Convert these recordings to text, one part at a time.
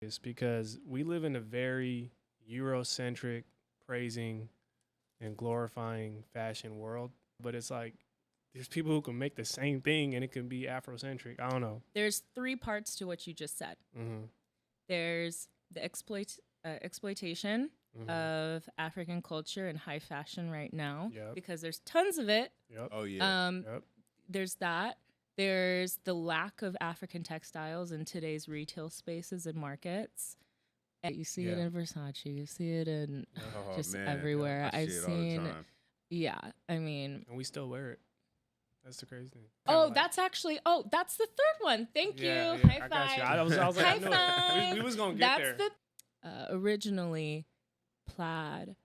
It's because we live in a very Eurocentric, praising and glorifying fashion world. But it's like there's people who can make the same thing and it can be Afrocentric. I don't know. There's three parts to what you just said. Mm-hmm. There's the exploitation of African culture and high fashion right now, because there's tons of it. Yep. Oh, yeah. There's that. There's the lack of African textiles in today's retail spaces and markets. And you see it in Versace. You see it in just everywhere. I've seen. I mean. And we still wear it. That's the crazy thing. That's the third one. Thank you. High five. I was like, high five. We was going to get there. That's originally plaid.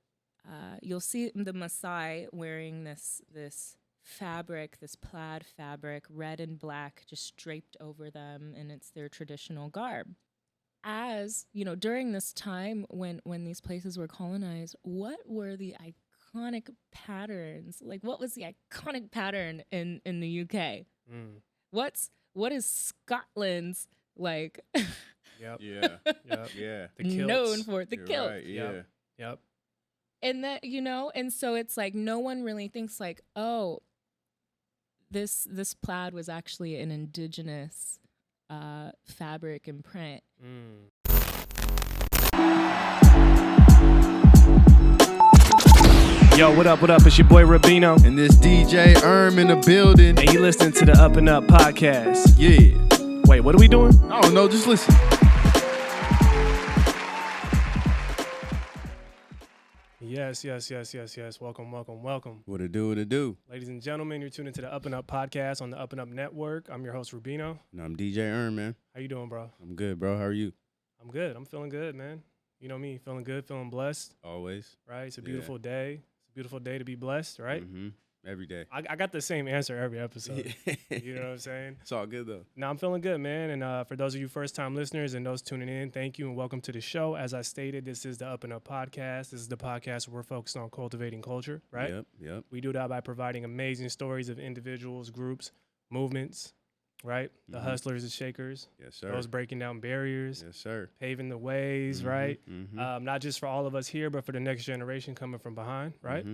You'll see the Maasai wearing this fabric, this plaid fabric, red and black, just draped over them, and it's their traditional garb. As you know, during this time when these places were colonized, what were the iconic patterns? Like, what was the iconic pattern in the UK? What is Scotland's like? The known for the kilt. Right, Yep. And that, and so it's like no one really thinks like, oh, this plaid was actually an indigenous fabric and print. Yo, what up? It's your boy Rubino. And this DJ in the building. And you listening to the UpNUp Podcast. Yeah. Wait, what are we doing? I don't know, just listen. Yes. Welcome. What it do? Ladies and gentlemen, you're tuning to the UpNUp Podcast on the UpNUp Network. I'm your host, Rubino. And I'm DJ man. How you doing, bro? I'm good, bro. How are you? I'm good. I'm feeling good, man. You know me, feeling good, feeling blessed. Always. Right? It's a beautiful day. It's a beautiful day to be blessed, right? Mm-hmm. Every day. I got the same answer every episode. You know what I'm saying? It's all good, though. No, I'm feeling good, man. And for those of you first-time listeners and those tuning in, thank you and welcome to the show. As I stated, this is the UpNUp Podcast. This is the podcast where we're focused on cultivating culture, right? Yep. We do that by providing amazing stories of individuals, groups, movements, right? The hustlers and shakers. Yes, sir. Those breaking down barriers. Yes, sir. Paving the ways, right? Not just for all of us here, but for the next generation coming from behind, right?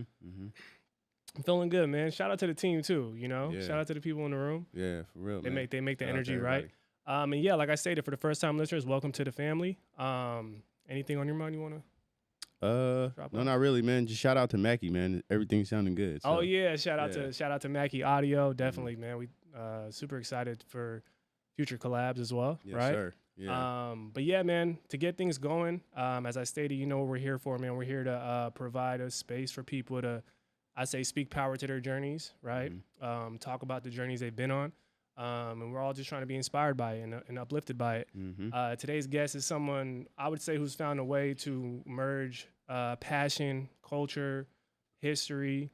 I'm feeling good, man. Shout out to the team too, Shout out to the people in the room. Yeah, for real, They man. make the Shout energy right. And like I stated, for the first time listeners, welcome to the family. Anything on your mind you want to? No, not really, man. Just shout out to Mackie, man. Everything's sounding good. So. Oh yeah, shout out to Mackie Audio. Definitely, man. We super excited for future collabs as well, yes, right? Sir. Yeah. But yeah, man, to get things going, as I stated, you know what we're here for, man. We're here to provide a space for people to, I say, speak power to their journeys, right? Talk about the journeys they've been on. And we're all just trying to be inspired by it and uplifted by it. Today's guest is someone, I would say, who's found a way to merge passion, culture, history,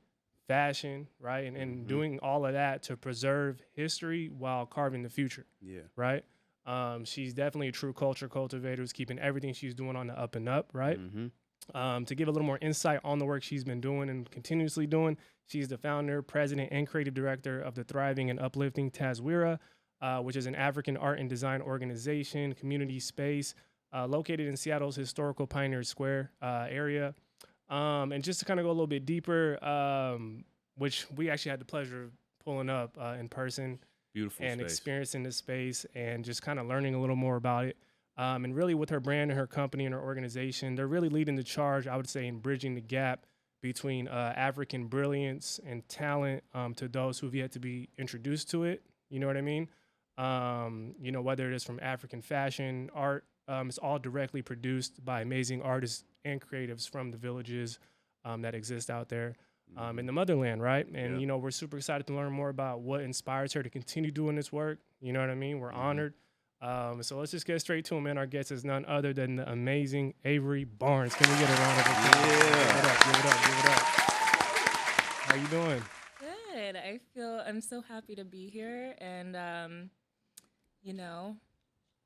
fashion, right? And doing all of that to preserve history while carving the future, right? She's definitely a true culture cultivator who's keeping everything she's doing on the up and up, right? To give a little more insight on the work she's been doing and continuously doing, she's the founder, president, and creative director of the thriving and uplifting Taswira, which is an African art and design organization, community space located in Seattle's historical Pioneer Square area. And just to kind of go a little bit deeper, which we actually had the pleasure of pulling up in person. Beautiful and space. experiencing this space and just kind of learning a little more about it. And really with her brand and her company and her organization, they're really leading the charge, I would say, in bridging the gap between African brilliance and talent to those who've yet to be introduced to it. You know what I mean? Whether it is from African fashion, art, it's all directly produced by amazing artists and creatives from the villages that exist out there in the motherland, right? And, we're super excited to learn more about what inspires her to continue doing this work. You know what I mean? We're honored. So let's just get straight to him, man. Our guest is none other than the amazing Avery Barnes. Can we get a round of applause? Give it up. How you doing? Good. I'm so happy to be here. And,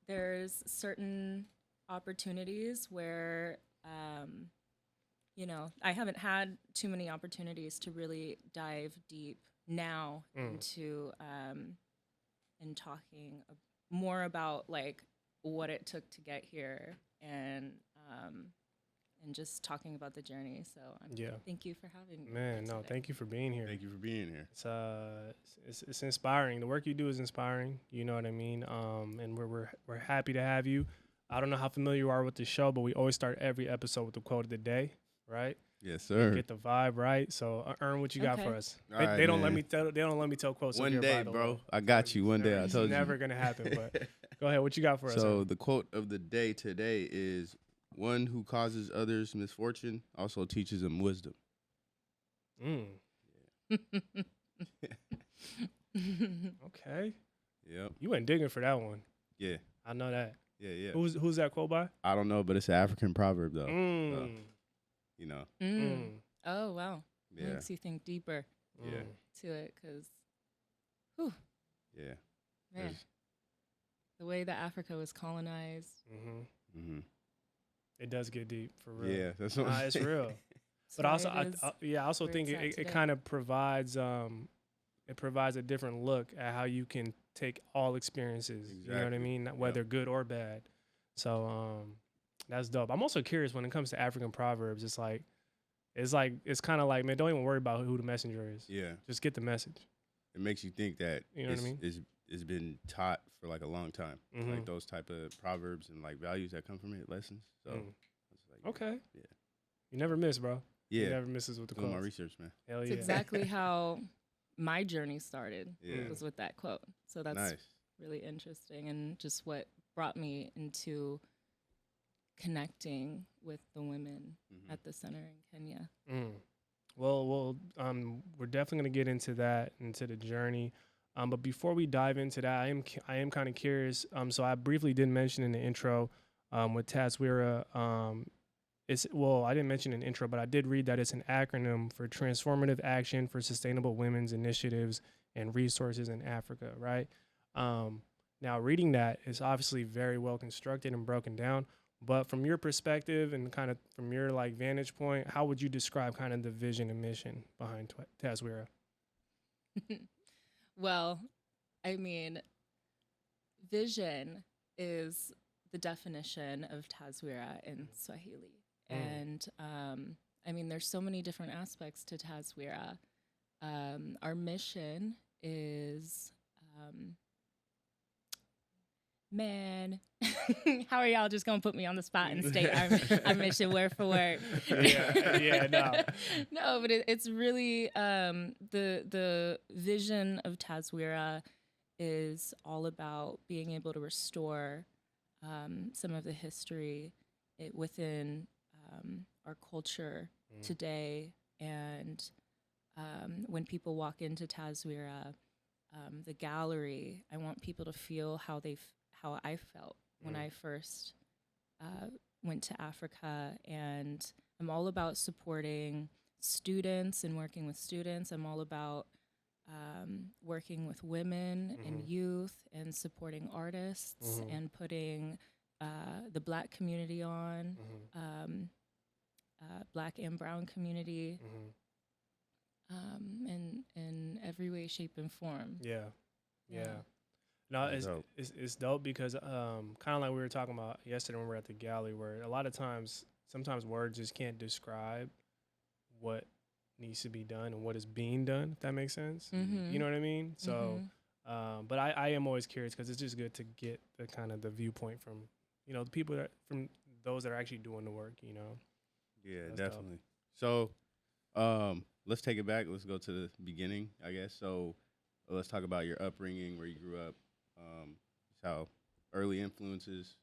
there's certain opportunities where, I haven't had too many opportunities to really dive deep now into and talking more about like what it took to get here, and just talking about the journey. So thank you for having me. Man, no, thank you for being here. Thank you for being here. It's inspiring. The work you do is inspiring. You know what I mean? And we're happy to have you. I don't know how familiar you are with the show, but we always start every episode with the quote of the day, right? Yes, sir. Get the vibe right. So, Earn, what you got for us? Right, they don't let me tell. They don't let me tell quotes. One here, day, by the bro. way. I got you. One day. I told you. It's never gonna happen. But go ahead. What you got for us? So Earn? the quote of the day today is, "One who causes others misfortune also teaches them wisdom." Okay. Yep. You went digging for that one. Yeah. I know that. Yeah. Who's that quote by? I don't know, but it's an African proverb though. So, you know. Oh wow. Yeah. Makes you think deeper to it, because Yeah. man, the way that Africa was colonized. It does get deep for real. Yeah, that's what it's real. But also, I also think it kind of provides a different look at how you can take all experiences. Exactly. You know what I mean, whether good or bad. So that's dope. I'm also curious when it comes to African proverbs. It's kind of like, man, don't even worry about who the messenger is. Yeah. Just get the message. It makes you think that You know what I mean? It's been taught for like a long time, Mm-hmm. like those type of proverbs and like values that come from it, lessons. So it's like, Okay. Yeah. You never miss, bro. Yeah. You never misses with the Doing quotes. my research, man. Hell It's yeah. exactly how my journey started. Yeah. Was with that quote. So that's Nice. really interesting, and just what brought me into connecting with the women at the center in Kenya. Well, we're definitely gonna get into that, into the journey. But before we dive into that, I am kind of curious. So I briefly did mention in the intro, with Taswira. I didn't mention in the intro, but I did read that it's an acronym for Transformative Action for Sustainable Women's Initiatives and Resources in Africa, right? Now, reading that is obviously very well constructed and broken down. But from your perspective and kind of from your vantage point, how would you describe kind of the vision and mission behind Taswira? Well, I mean, vision is the definition of Taswira in Swahili. And I mean, there's so many different aspects to Taswira. Our mission is, man, how are y'all just gonna put me on the spot and state our mission word for word? No. No, but it's really the vision of Taswira is all about being able to restore some of the history within our culture today. And when people walk into Taswira, the gallery, I want people to feel how I felt when I first went to Africa. And I'm all about supporting students and working with students. I'm all about working with women and youth and supporting artists and putting the Black community on, Black and Brown community, in every way, shape, and form. Yeah. No, it's dope because kind of like we were talking about yesterday when we were at the gallery, where a lot of times, sometimes words just can't describe what needs to be done and what is being done, if that makes sense. You know what I mean? So, but I am always curious because it's just good to get the kind of the viewpoint from, the people from those that are actually doing the work, Yeah, That's definitely. So, let's take it back. Let's go to the beginning, I guess. So, let's talk about your upbringing, where you grew up, how early influences,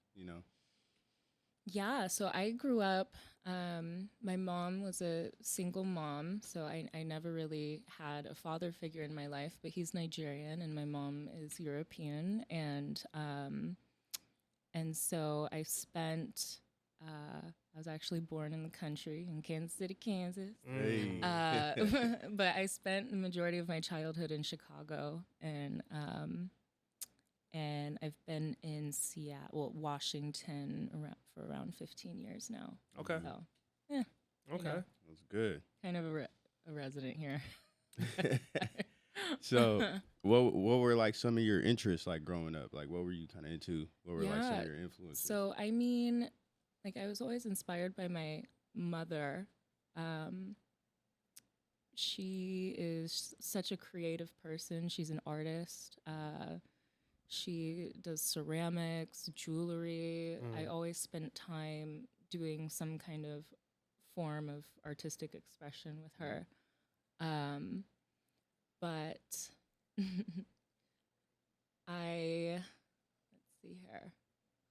Yeah, so I grew up, my mom was a single mom, so I never really had a father figure in my life, but he's Nigerian and my mom is European. And so I spent, I was actually born in the country in Kansas City, Kansas. Hey. But I spent the majority of my childhood in Chicago, and I've been in Washington for around 15 years now. Okay. So, yeah. Okay. That's good. Kind of a resident here. So, what were like some of your interests like growing up? Like, what were you kind of into? What were like some Yeah. of your influences? So, I mean, like, I was always inspired by my mother. She is such a creative person. She's an artist. She does ceramics, jewelry. I always spent time doing some kind of form of artistic expression with her. But let's see here.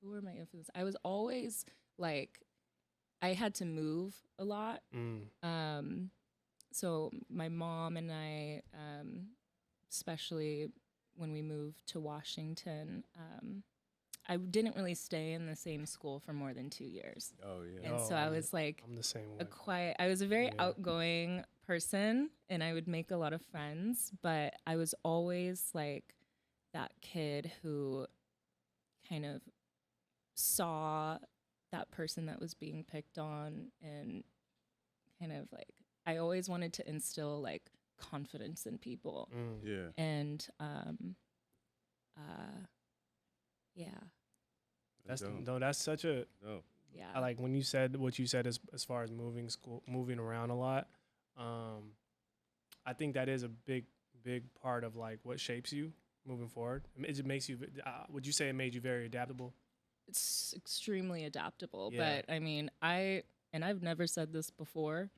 Who were my influences? I was always like, I had to move a lot. So my mom and I, especially when we moved to Washington, I didn't really stay in the same school for more than 2 years. Oh yeah. And so I was like I'm the same way. I was a very outgoing person, and I would make a lot of friends, but I was always like that kid who kind of saw that person that was being picked on, and kind of like, I always wanted to instill like confidence in people. Yeah. And yeah. That's such a Yeah. I like when you said what you said as far as moving around a lot. I think that is a big part of like what shapes you moving forward. It makes you. Would you say it made you very adaptable? It's extremely adaptable. Yeah. But I mean, I've never said this before,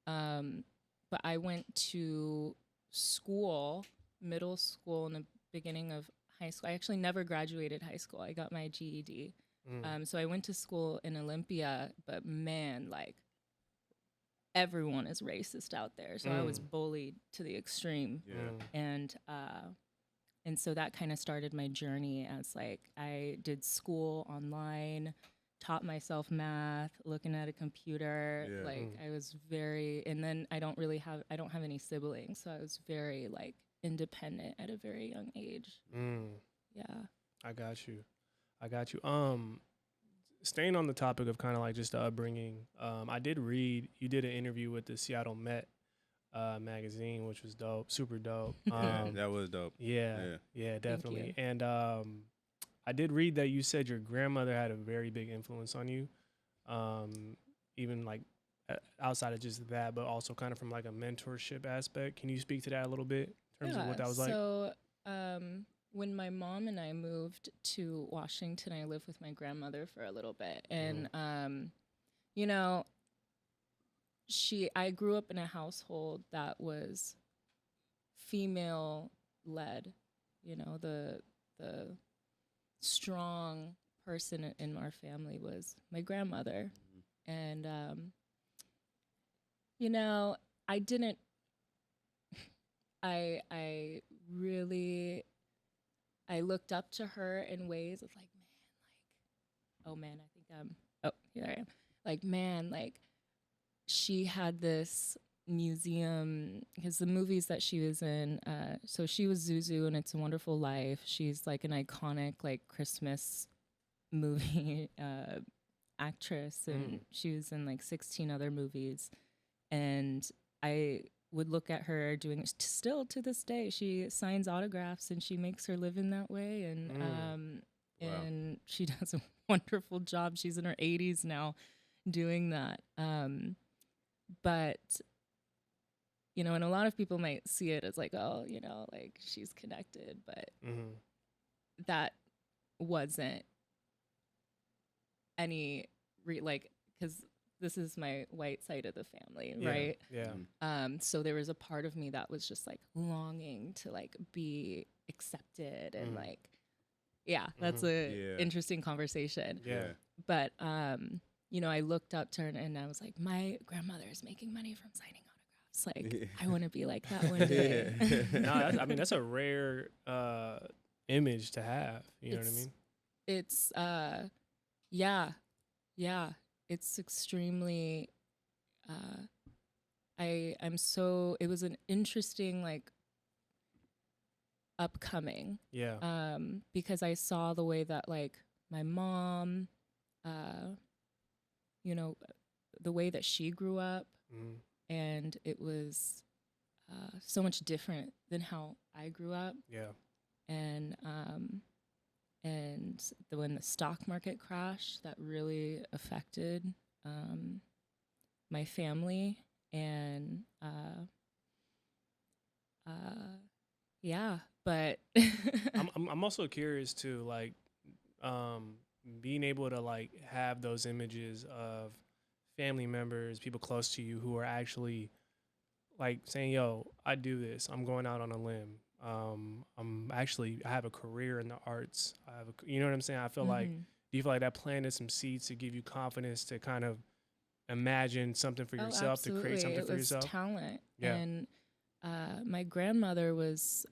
but I went to school, middle school, in the beginning of high school. I actually never graduated high school. I got my GED. So I went to school in Olympia, but man, like, everyone is racist out there. So I was bullied to the extreme. Yeah. And so that kind of started my journey as like, I did school online, taught myself math, looking at a computer. Yeah. Like I was very, and then I don't have any siblings. So I was very like independent at a very young age. Yeah. I got you. Staying on the topic of kind of like just the upbringing, I did read you did an interview with the Seattle Met magazine, which was dope, super dope. That was dope. Yeah, definitely. And I did read that you said your grandmother had a very big influence on you, even like outside of just that, but also kind of from like a mentorship aspect. Can you speak to that a little bit in terms of what that was like? So when my mom and I moved to Washington, I lived with my grandmother for a little bit. And, you know, I grew up in a household that was female led, you know, the strong person in our family was my grandmother. And, you know, I looked up to her in ways of like, here I am. Like, man, like, she had this museum, because the movies that she was in, so she was Zuzu in It's a Wonderful Life. She's like an iconic like Christmas movie actress, and she was in like 16 other movies. And I would look at her doing it still to this day. She signs autographs and she makes her living that way. And and she does a wonderful job. She's in her 80s now doing that. But, you know, and a lot of people might see it as like, oh, you know, like she's connected, but that wasn't any because this is my white side of the family, right? Yeah. So there was a part of me that was just like longing to like be accepted and like, that's a interesting conversation. Yeah. But, you know, I looked up to her and I was like, my grandmother is making money from signing autographs. Like, I want to be like that one day. No, that's a rare image to have. You know what I mean? It's, it's extremely, it was an interesting, like, upcoming. Yeah. Because I saw the way that, like, my mom, you know, the way that she grew up, and it was so much different than how I grew up. Yeah. And when the stock market crashed, that really affected my family. And yeah, but I'm also curious too, like being able to like have those images of family members, people close to you who are actually like saying, "Yo, I do this. I'm going out on a limb. I have a career in the arts. You know what I'm saying? I feel like, Mhm. do you feel like that planted some seeds to give you confidence to kind of imagine something for yourself, to create absolutely. something It for was yourself? talent. Yeah. And my grandmother was,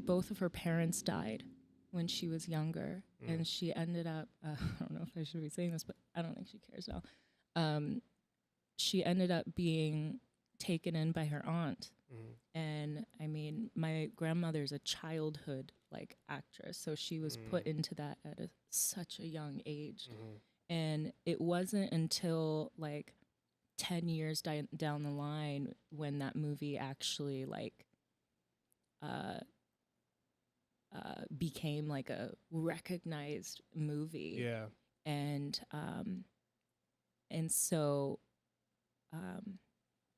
both of her parents died when she was younger. And she ended up, I don't know if I should be saying this, but I don't think she cares now. She ended up being taken in by her aunt. And I mean, my grandmother's a childhood like actress, so she was put into that at such a young age. And it wasn't until like 10 years down the line when that movie actually like became like a recognized movie. Yeah. And so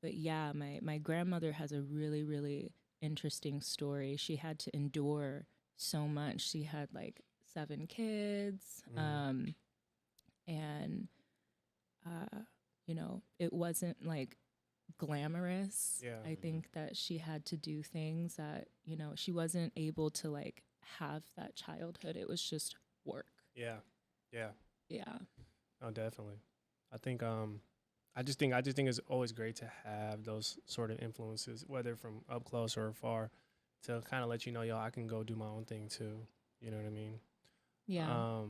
but yeah, my grandmother has a really, really interesting story. She had to endure so much. She had like 7 kids. And you know, it wasn't like glamorous. Yeah. I think that she had to do things that, you know, she wasn't able to like have that childhood. It was just work. Yeah. Yeah. Yeah. Oh, definitely. I think I just think it's always great to have those sort of influences, whether from up close or far, to kind of let you know, yo, I can go do my own thing too. You know what I mean? Yeah.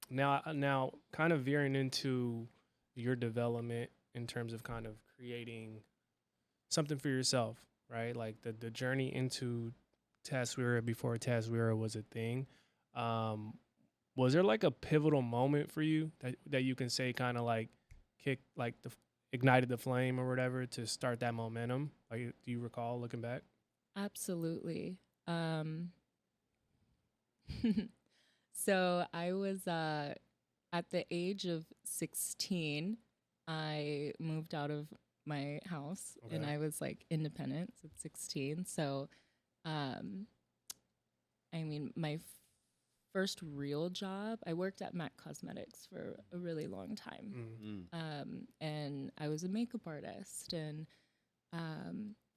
Now, kind of veering into your development in terms of kind of creating something for yourself, right? Like the journey into Taswira before Taswira was a thing. Was there like a pivotal moment for you that you can say kind of like ignited the flame or whatever to start that momentum? Like, do you recall looking back? Absolutely. So I was at the age of 16, I moved out of my house and I was like independent at 16. So, I mean, my first real job, I worked at MAC Cosmetics for a really long time. And I was a makeup artist, and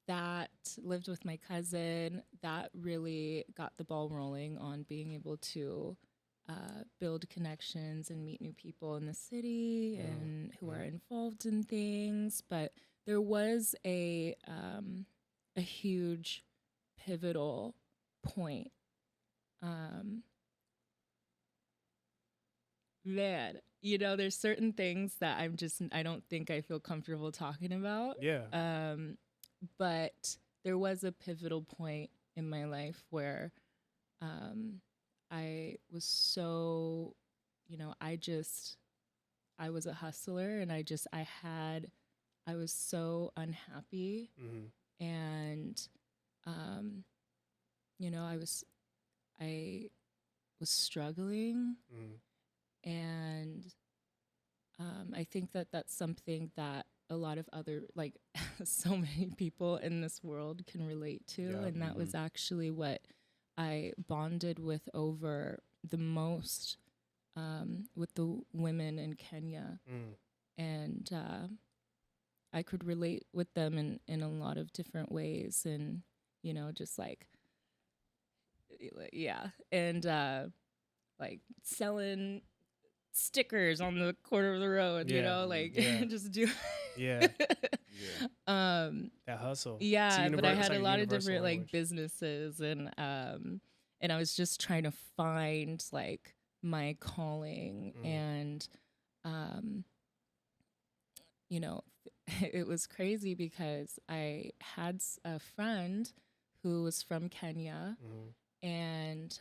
that lived with my cousin. That really got the ball rolling on being able to build connections and meet new people in the city and who are involved in things. But there was a huge pivotal point. Man, you know, there's certain things that I don't think I feel comfortable talking about. Yeah. But there was a pivotal point in my life where I was so, you know, I was a hustler, and I was so unhappy. And, you know, I was struggling. And I think that that's something that a lot of other, like so many people in this world can relate to. Yeah. And that was actually what I bonded with over the most with the women in Kenya. And I could relate with them in a lot of different ways. And, you know, just like, yeah. And like selling stickers on the corner of the road, you know, like just do that hustle. Yeah, but I had a lot of different like businesses, and I was just trying to find like my calling. And you know, it was crazy because I had a friend who was from Kenya, and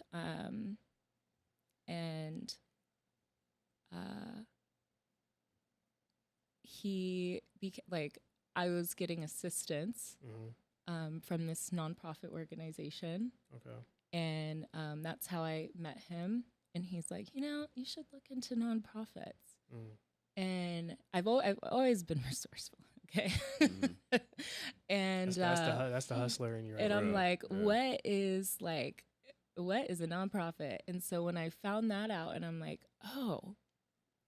he like I was getting assistance from this nonprofit organization. Okay. And that's how I met him. And he's like, you should look into nonprofits. And I've always been resourceful. Okay. And that's the hustler in you. Right? And I'm like, what is a nonprofit? And so when I found that out, and I'm like, oh,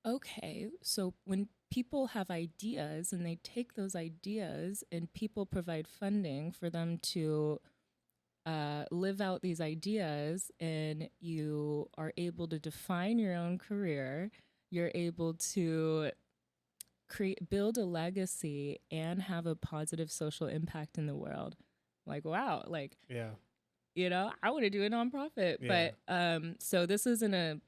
okay. So when people have ideas and they take those ideas and people provide funding for them to live out these ideas, and you are able to define your own career, you're able to build a legacy and have a positive social impact in the world. Like, wow, I want to do a nonprofit. Yeah. But so this is in a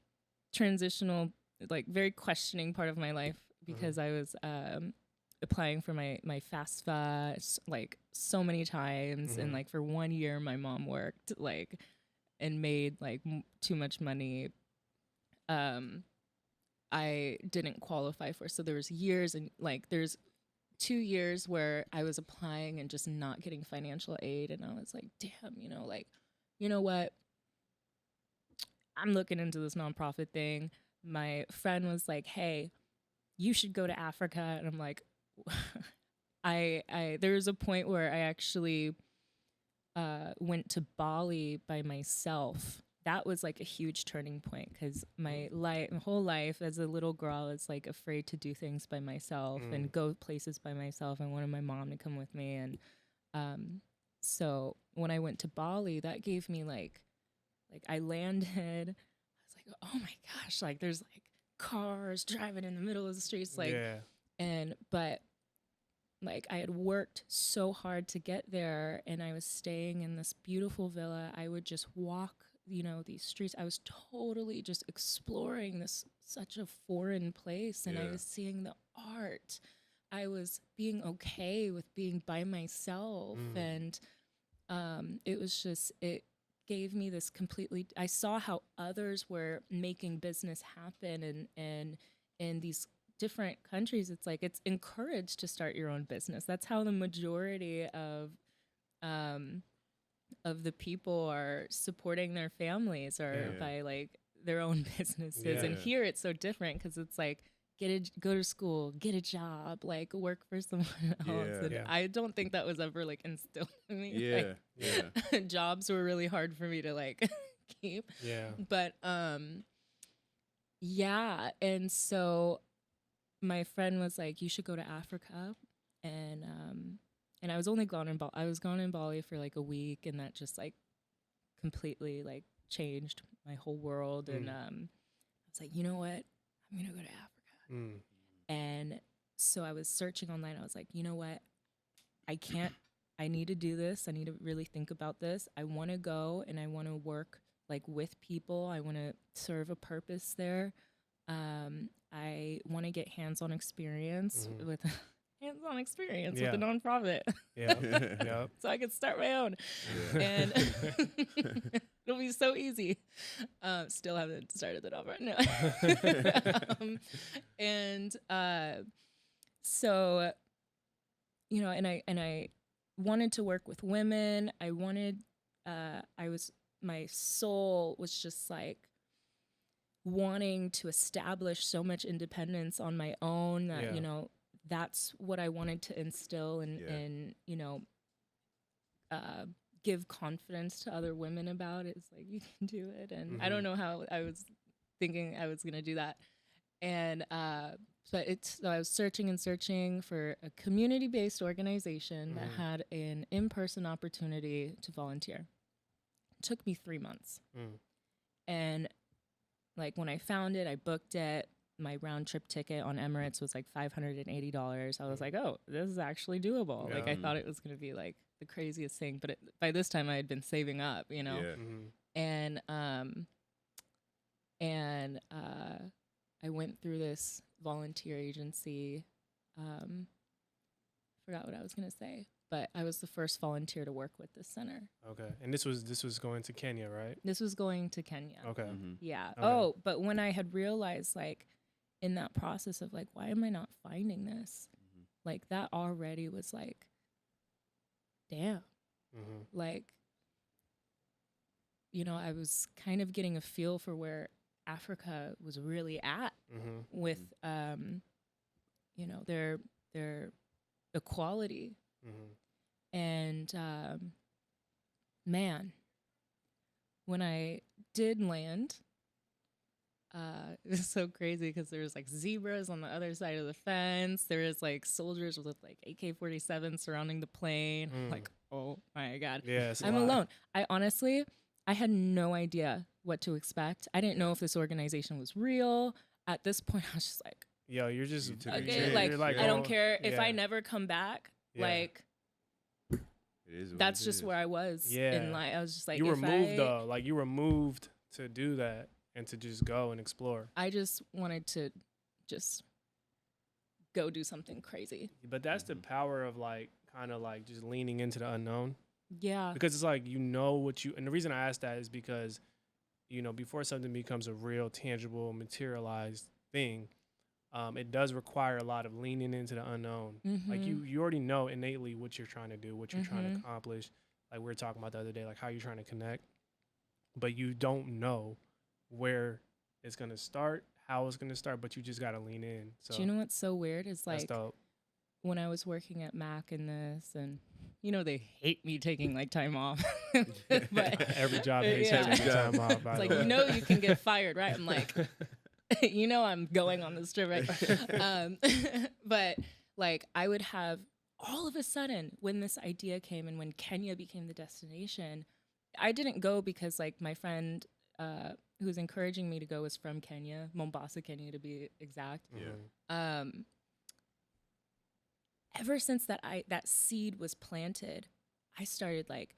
transitional, very questioning part of my life, because I was applying for my FAFSA so many times, and for 1 year my mom worked and made too much money. I didn't qualify for. So there was years, and there's 2 years where I was applying and just not getting financial aid, and I was like, damn, you know what? I'm looking into this nonprofit thing. My friend was like, hey, you should go to Africa. And I'm like, there was a point where I actually went to Bali by myself. That was a huge turning point, because my whole life as a little girl is afraid to do things by myself and go places by myself. I wanted my mom to come with me. And so when I went to Bali, that gave me I landed. I was like, oh my gosh, there's cars driving in the middle of the streets, but I had worked so hard to get there, and I was staying in this beautiful villa. I would just walk these streets. I was totally just exploring such a foreign place, and I was seeing the art. I was being okay with being by myself, and it gave me this I saw how others were making business happen, and in these different countries, it's encouraged to start your own business. That's how the majority of the people are supporting their families, or by their own businesses. Yeah. And here it's so different, because it's go to school, get a job, work for someone else. And I don't think that was ever instilled in me. Jobs were really hard for me to keep. But and so my friend was like, you should go to Africa. And I was only gone in Bali. I was gone in Bali for a week, and that just completely changed my whole world. And I was like, you know what? I'm gonna go to Africa. And so I was searching online. I was like, you know what? I need to do this. I need to really think about this. I want to go, and I want to work with people. I want to serve a purpose there. I want to get hands-on experience with with a nonprofit. So I could start my own. And it'll be so easy. Still haven't started the nonprofit. No. So, and I wanted to work with women. I wanted, my soul was just wanting to establish so much independence on my own that, that's what I wanted to instill and give confidence to other women about. It's you can do it. And I don't know how I was thinking I was going to do that. And, so I was searching for a community-based organization that had an in-person opportunity to volunteer. It took me 3 months. And when I found it, I booked it. My round trip ticket on Emirates was $580. I was like, oh, this is actually doable. I thought it was going to be the craziest thing, but by this time I had been saving up, And I went through this volunteer agency. Forgot what I was going to say, but I was the first volunteer to work with this center. Okay. And this was going to Kenya, right? This was going to Kenya. Okay. Yeah. Okay. Oh, but when I had realized in that process of why am I not finding this? like that already was like, damn, like, you know, I was kind of getting a feel for where Africa was really at with, you know, their equality. And man, when I did land, it was so crazy because there was like zebras on the other side of the fence. There was like soldiers with like AK-47 surrounding the plane. Like, oh my God. Yeah, I'm alone. I had no idea what to expect. I didn't know if this organization was real. At this point, I was just like, yo, you're just okay, like I don't care if I never come back. Like, that's just where I was in life. I was just like, you were moved though. Like you were moved to do that and to just go and explore. I just wanted to just go do something crazy. But that's the power of like kind of like just leaning into the unknown. Yeah. Because it's like, you know what you, and the reason I asked that is because, you know, before something becomes a real, tangible, materialized thing, it does require a lot of leaning into the unknown. Like you already know innately what you're trying to do, what you're trying to accomplish. Like we were talking about the other day, like how you're trying to connect, but you don't know where it's going to start, how it's going to start, but you just got to lean in. So do you know what's so weird is like dope. When I was working at Mac and this, and you know, they hate me taking like time off, but every job hates taking time off. It's like, you know, you can get fired, right? I'm like, you know, I'm going on this trip, right? But like I would have all of a sudden when this idea came and when Kenya became the destination, I didn't go because like my friend who was encouraging me to go was from Kenya, Mombasa, Kenya to be exact. Ever since that seed was planted, I started like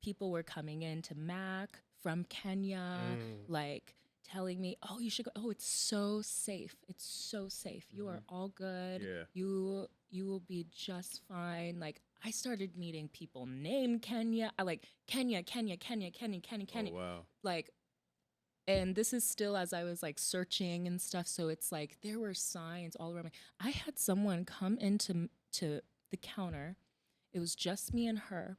people were coming in to Mac from Kenya, like telling me, oh, you should go. Oh, it's so safe. It's so safe. You are all good. Yeah. You will be just fine. Like I started meeting people named Kenya. I like Kenya. Oh, wow. Like, and this is still as I was like searching and stuff. So it's like there were signs all around me. I had someone come into the counter. It was just me and her.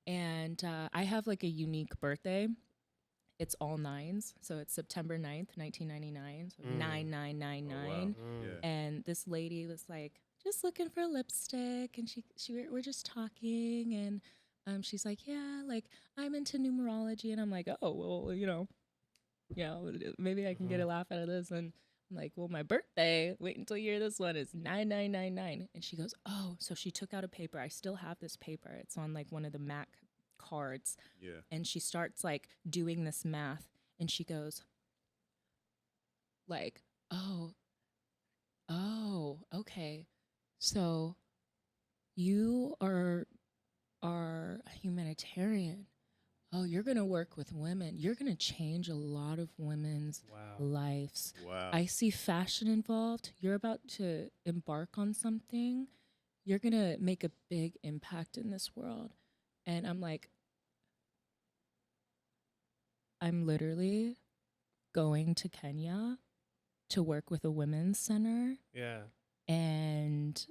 And I have like a unique birthday. It's all nines. So it's September 9th, 1999. So 9999. Oh, wow. And this lady was like, just looking for lipstick. And we're just talking. And she's like, yeah, like I'm into numerology. And I'm like, oh, well, you know, maybe I can get a laugh out of this. And I'm like, well, my birthday, wait until you hear this one, is 9999. And she goes, oh, so she took out a paper. I still have this paper. It's on like one of the Mac cards. Yeah. And she starts like doing this math. And she goes like, oh, okay. So you are a humanitarian. Oh, you're going to work with women. You're going to change a lot of women's lives. Wow. I see fashion involved. You're about to embark on something. You're going to make a big impact in this world. And I'm like, I'm literally going to Kenya to work with a women's center. Yeah. And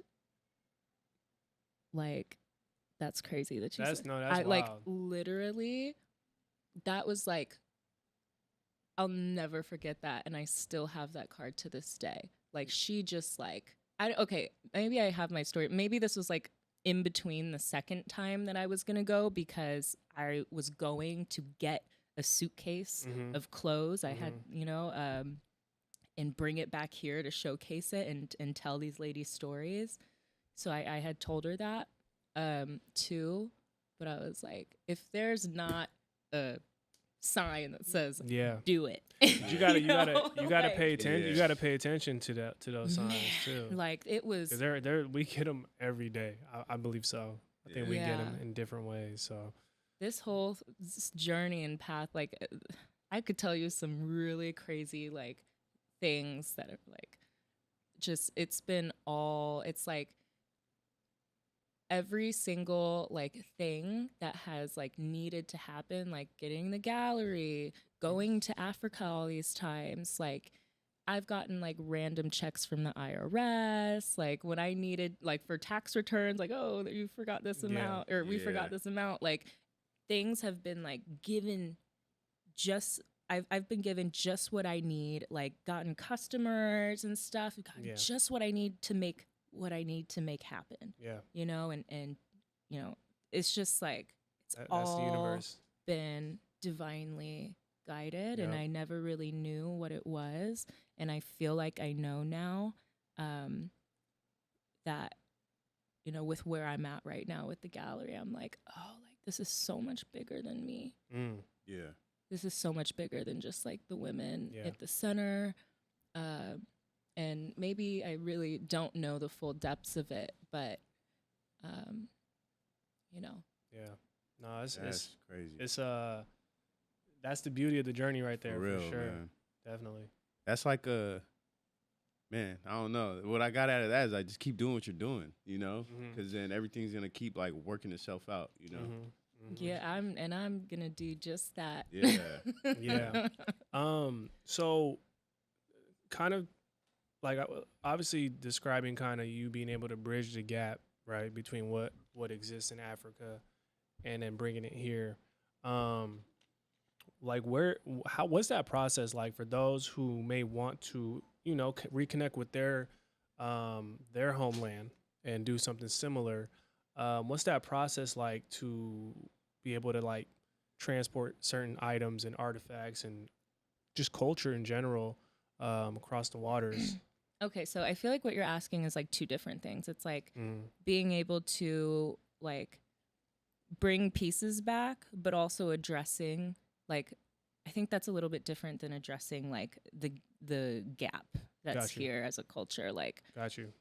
like, that's crazy that you said. That's I wild. like literally, that was like, I'll never forget that. And I still have that card to this day. Like she just like, okay, maybe I have my story. Maybe this was like in between the second time that I was going to go because I was going to get a suitcase of clothes. I had, you know, and bring it back here to showcase it and tell these ladies stories. So I had told her that too, but I was like, if there's not a sign that says do it, you gotta pay attention. You gotta pay attention to those signs too. Like it was, we get them every day. I believe so. I think we get them in different ways. So this whole journey and path, like I could tell you some really crazy like things that are like just it's like every single like thing that has like needed to happen, like getting the gallery, going to Africa all these times, like I've gotten like random checks from the IRS, like when I needed, like for tax returns, like, oh, you forgot this amount, or we forgot this amount. Like things have been like given just, I've been given just what I need, like gotten customers and stuff, gotten just what I need to make happen. Yeah. You know, and you know, it's just like, that's the universe. Been divinely guided, and I never really knew what it was, and I feel like I know now, that, you know, with where I'm at right now with the gallery, I'm like, oh, like this is so much bigger than me. Yeah, this is so much bigger than just like the women at the center, and maybe I really don't know the full depths of it, but you know. No, it's crazy. It's that's the beauty of the journey right there, for real, for sure. Man. Definitely. That's like man, I don't know. What I got out of that is, like, just keep doing what you're doing, you know, because then everything's gonna keep like working itself out, you know. Yeah, I'm gonna do just that. Yeah. So kind of like obviously describing kind of you being able to bridge the gap, right, between what exists in Africa and then bringing it here. Like what's that process like for those who may want to, you know, reconnect with their homeland and do something similar? What's that process like to be able to like transport certain items and artifacts and just culture in general across the waters? Okay, so I feel like what you're asking is like two different things. It's like being able to like bring pieces back, but also addressing, like, I think that's a little bit different than addressing like the gap that's here as a culture. Like, got you.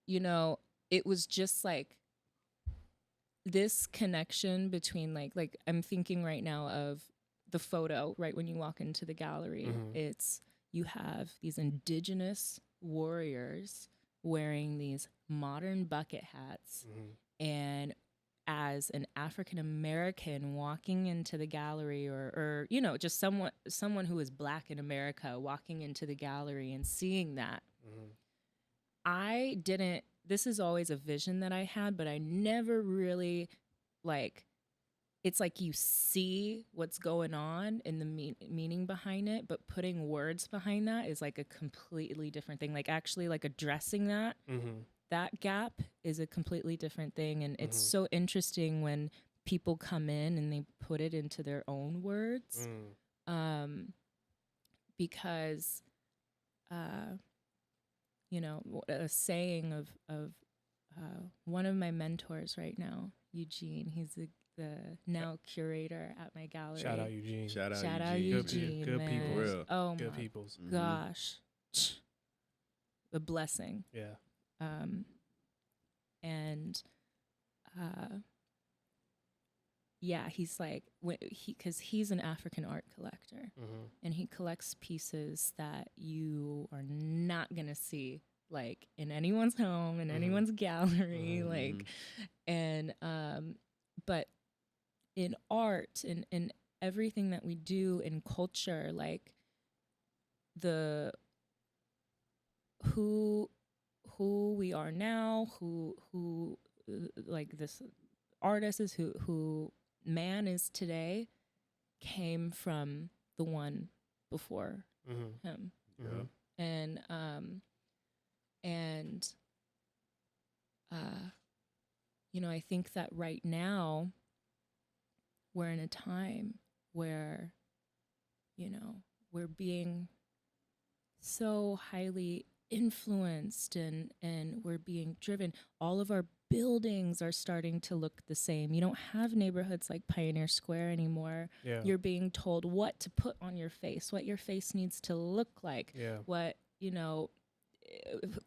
You know, it was just like this connection between like I'm thinking right now of the photo, right, when you walk into the gallery, it's, you have these indigenous warriors wearing these modern bucket hats, and as an African American walking into the gallery, or you know, just someone who is Black in America walking into the gallery and seeing that, this is always a vision that I had, but I never really, like, it's like you see what's going on and the meaning behind it, but putting words behind that is like a completely different thing. Like actually like addressing that, that gap is a completely different thing. And it's so interesting when people come in and they put it into their own words, because, you know, a saying of one of my mentors right now, Eugene, he's the now curator at my gallery. Shout out Eugene. Shout out Eugene. Good man. people. Real. Oh good my peoples. gosh. A blessing. Yeah. And yeah, he's like, because he's an African art collector, and he collects pieces that you are not gonna see like in anyone's home, in anyone's gallery, like, and but in art and in everything that we do in culture, like who we are now, who like this artist is, who man is today, came from the one before him. And you know, I think that right now we're in a time where, you know, we're being so highly influenced and we're being driven. All of our buildings are starting to look the same. You don't have neighborhoods like Pioneer Square anymore. Yeah. You're being told what to put on your face, what your face needs to look like, what, you know,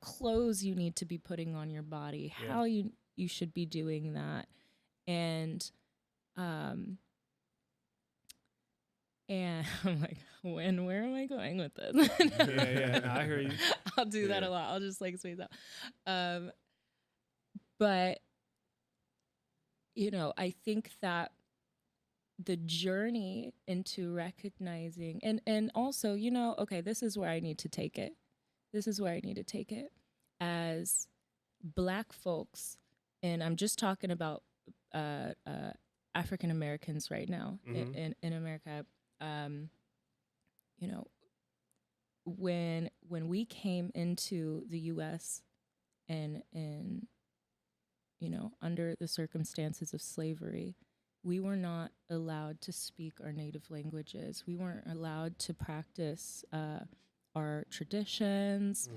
clothes you need to be putting on your body, how you should be doing that. And I'm like, where am I going with this? No, I hear you. I'll do that a lot. I'll just like space out. But, you know, I think that the journey into recognizing and also, okay, this is where I need to take it. As Black folks, and I'm just talking about African Americans right now in America. You know, when we came into the U.S. and under the circumstances of slavery, we were not allowed to speak our native languages. We weren't allowed to practice our traditions.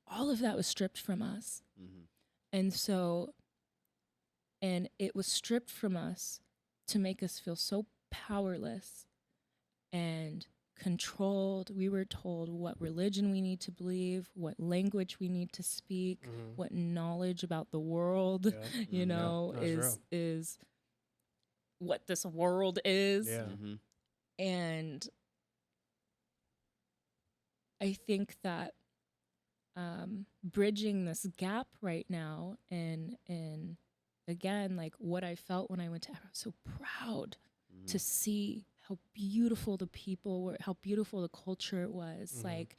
All of that was stripped from us. And so, and it was stripped from us to make us feel so powerless and controlled. We were told what religion we need to believe, what language we need to speak, what knowledge about the world, is what this world is. And I think that bridging this gap right now and again, like what I felt when I went to Africa, I was so proud to see how beautiful the people were, how beautiful the culture was, like,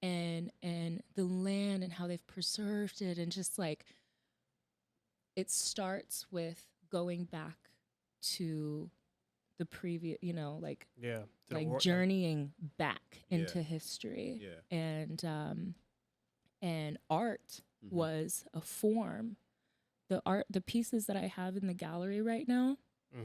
and the land and how they've preserved it. And just like, it starts with going back to the previous, journeying back into history. And art was a form. The pieces that I have in the gallery right now,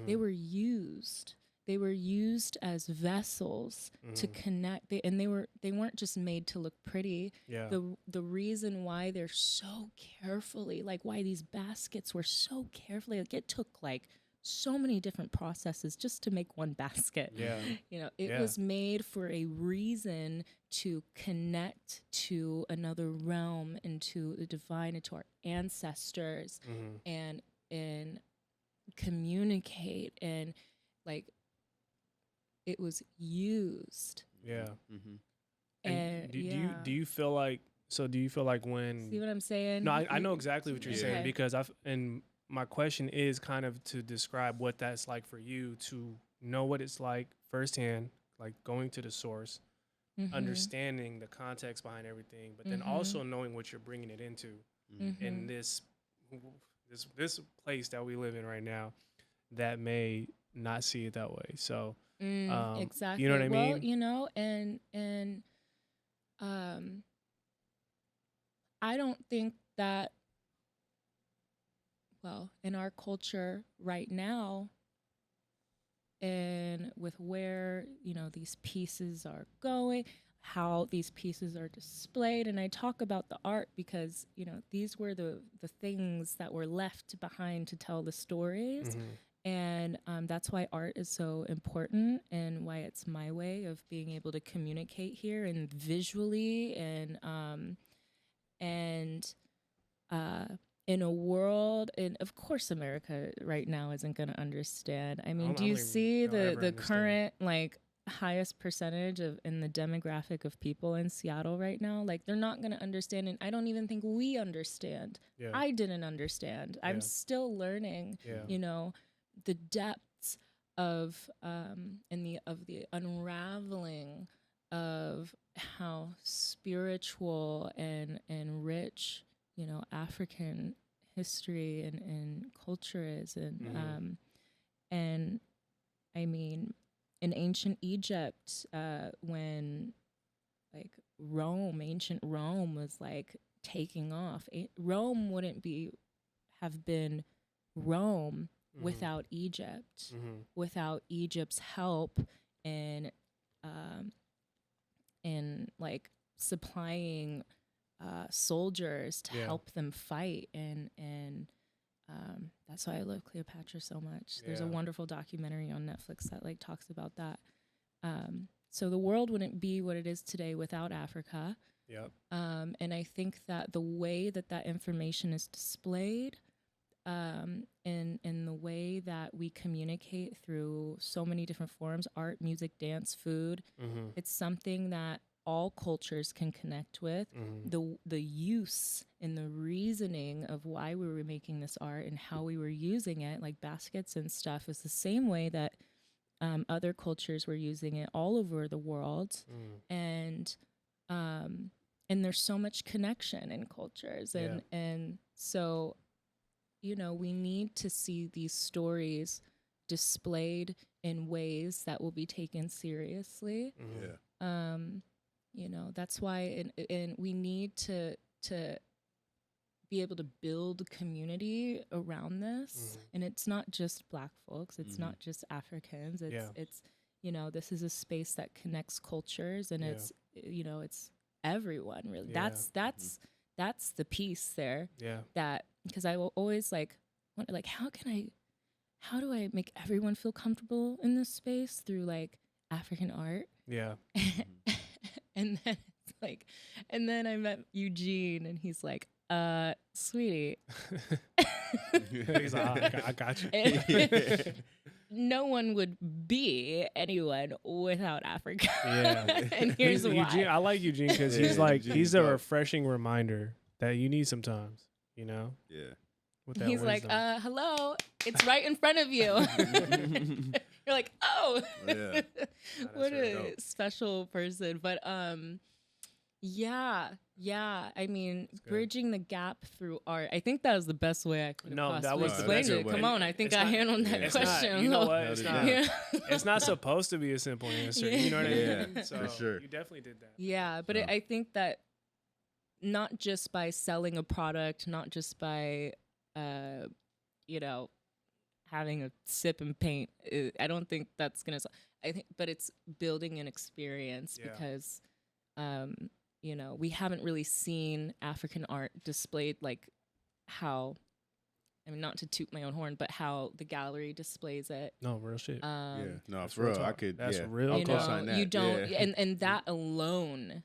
they were used. They were used as vessels to connect. They weren't just made to look pretty. The reason why they're so carefully, like why these baskets were so carefully, like it took like so many different processes just to make one basket. It was made for a reason to connect to another realm, into the divine, into our ancestors, and communicate, and like it was used. And do you feel like when, see what I'm saying? No, I know exactly what you're saying, because my question is kind of to describe what that's like for you, to know what it's like firsthand, like going to the source, understanding the context behind everything, but then also knowing what you're bringing it into in this place that we live in right now that may not see it that way. So exactly. You know what I mean? Well, and I don't think that, well, in our culture right now, and with where, these pieces are going, how these pieces are displayed. And I talk about the art because, these were the things that were left behind to tell the stories. And that's why art is so important, and why it's my way of being able to communicate here, and visually, and in a world, and of course America right now isn't going to understand. I mean, do you see the current like highest percentage in the demographic of people in Seattle right now? Like, they're not going to understand, and I don't even think we understand. I didn't understand. I'm still learning, the depths of the unraveling of how spiritual and rich, African history and culture is. And and I mean, in ancient Egypt, when like ancient Rome was like taking off, Rome wouldn't have been Rome without Egypt, without Egypt's help in like supplying soldiers to help them fight, and that's why I love Cleopatra so much. There's a wonderful documentary on Netflix that like talks about that. So the world wouldn't be what it is today without Africa. And I think that the way that information is displayed, in the way that we communicate through so many different forms, art, music, dance, food, it's something that all cultures can connect with. The use and the reasoning of why we were making this art and how we were using it, like baskets and stuff, is the same way that other cultures were using it all over the world. And there's so much connection in cultures, and so, you know, we need to see these stories displayed in ways that will be taken seriously. You know, that's why, and we need to be able to build community around this. And it's not just Black folks, it's not just Africans. It's, you know, this is a space that connects cultures, and it's, you know, it's everyone really. That's the piece there. That, because I will always like wonder, like, how do I make everyone feel comfortable in this space through like African art? And then it's like, and then I met Eugene, and he's like, sweetie. He's like, I got you. No one would be anyone without Africa. And here's why. Eugene, I like Eugene because he's like, he's a refreshing reminder that you need sometimes, you know? With that he's wisdom. like, hello, it's right in front of you. You're like, oh, what a special person. But yeah. I mean, bridging the gap through art. I think that was the best way I could have possibly explained it. Come on, I think I handled that question. You know what? It's not supposed to be a simple answer. You know what I mean? So for sure. You definitely did that. Yeah, but I think that not just by selling a product, not just by, you know, having a sip and paint, I don't think that's gonna. I think, but it's building an experience because, you know, we haven't really seen African art displayed like how. I mean, not to toot my own horn, but how the gallery displays it. No, real shit. No, for real, I could. That's real. You know, you don't, and that alone.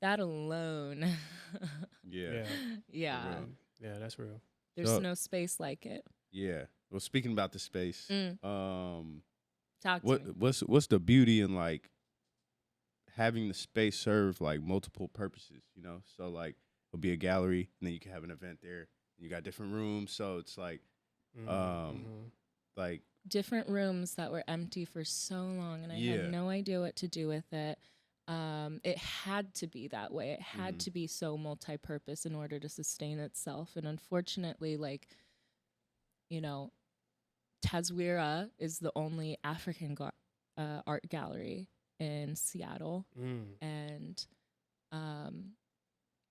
That alone. Yeah, that's real. There's no space like it. Yeah. Well, speaking about the space, talk to me. What's the beauty in like having the space serve like multiple purposes? You know, so like it'll be a gallery, and then you can have an event there. And you got different rooms, so it's like, like different rooms that were empty for so long, and I had no idea what to do with it. It had to be that way. It had to be so multi-purpose in order to sustain itself. And unfortunately, like, you know, Taswira is the only African art gallery in Seattle. And,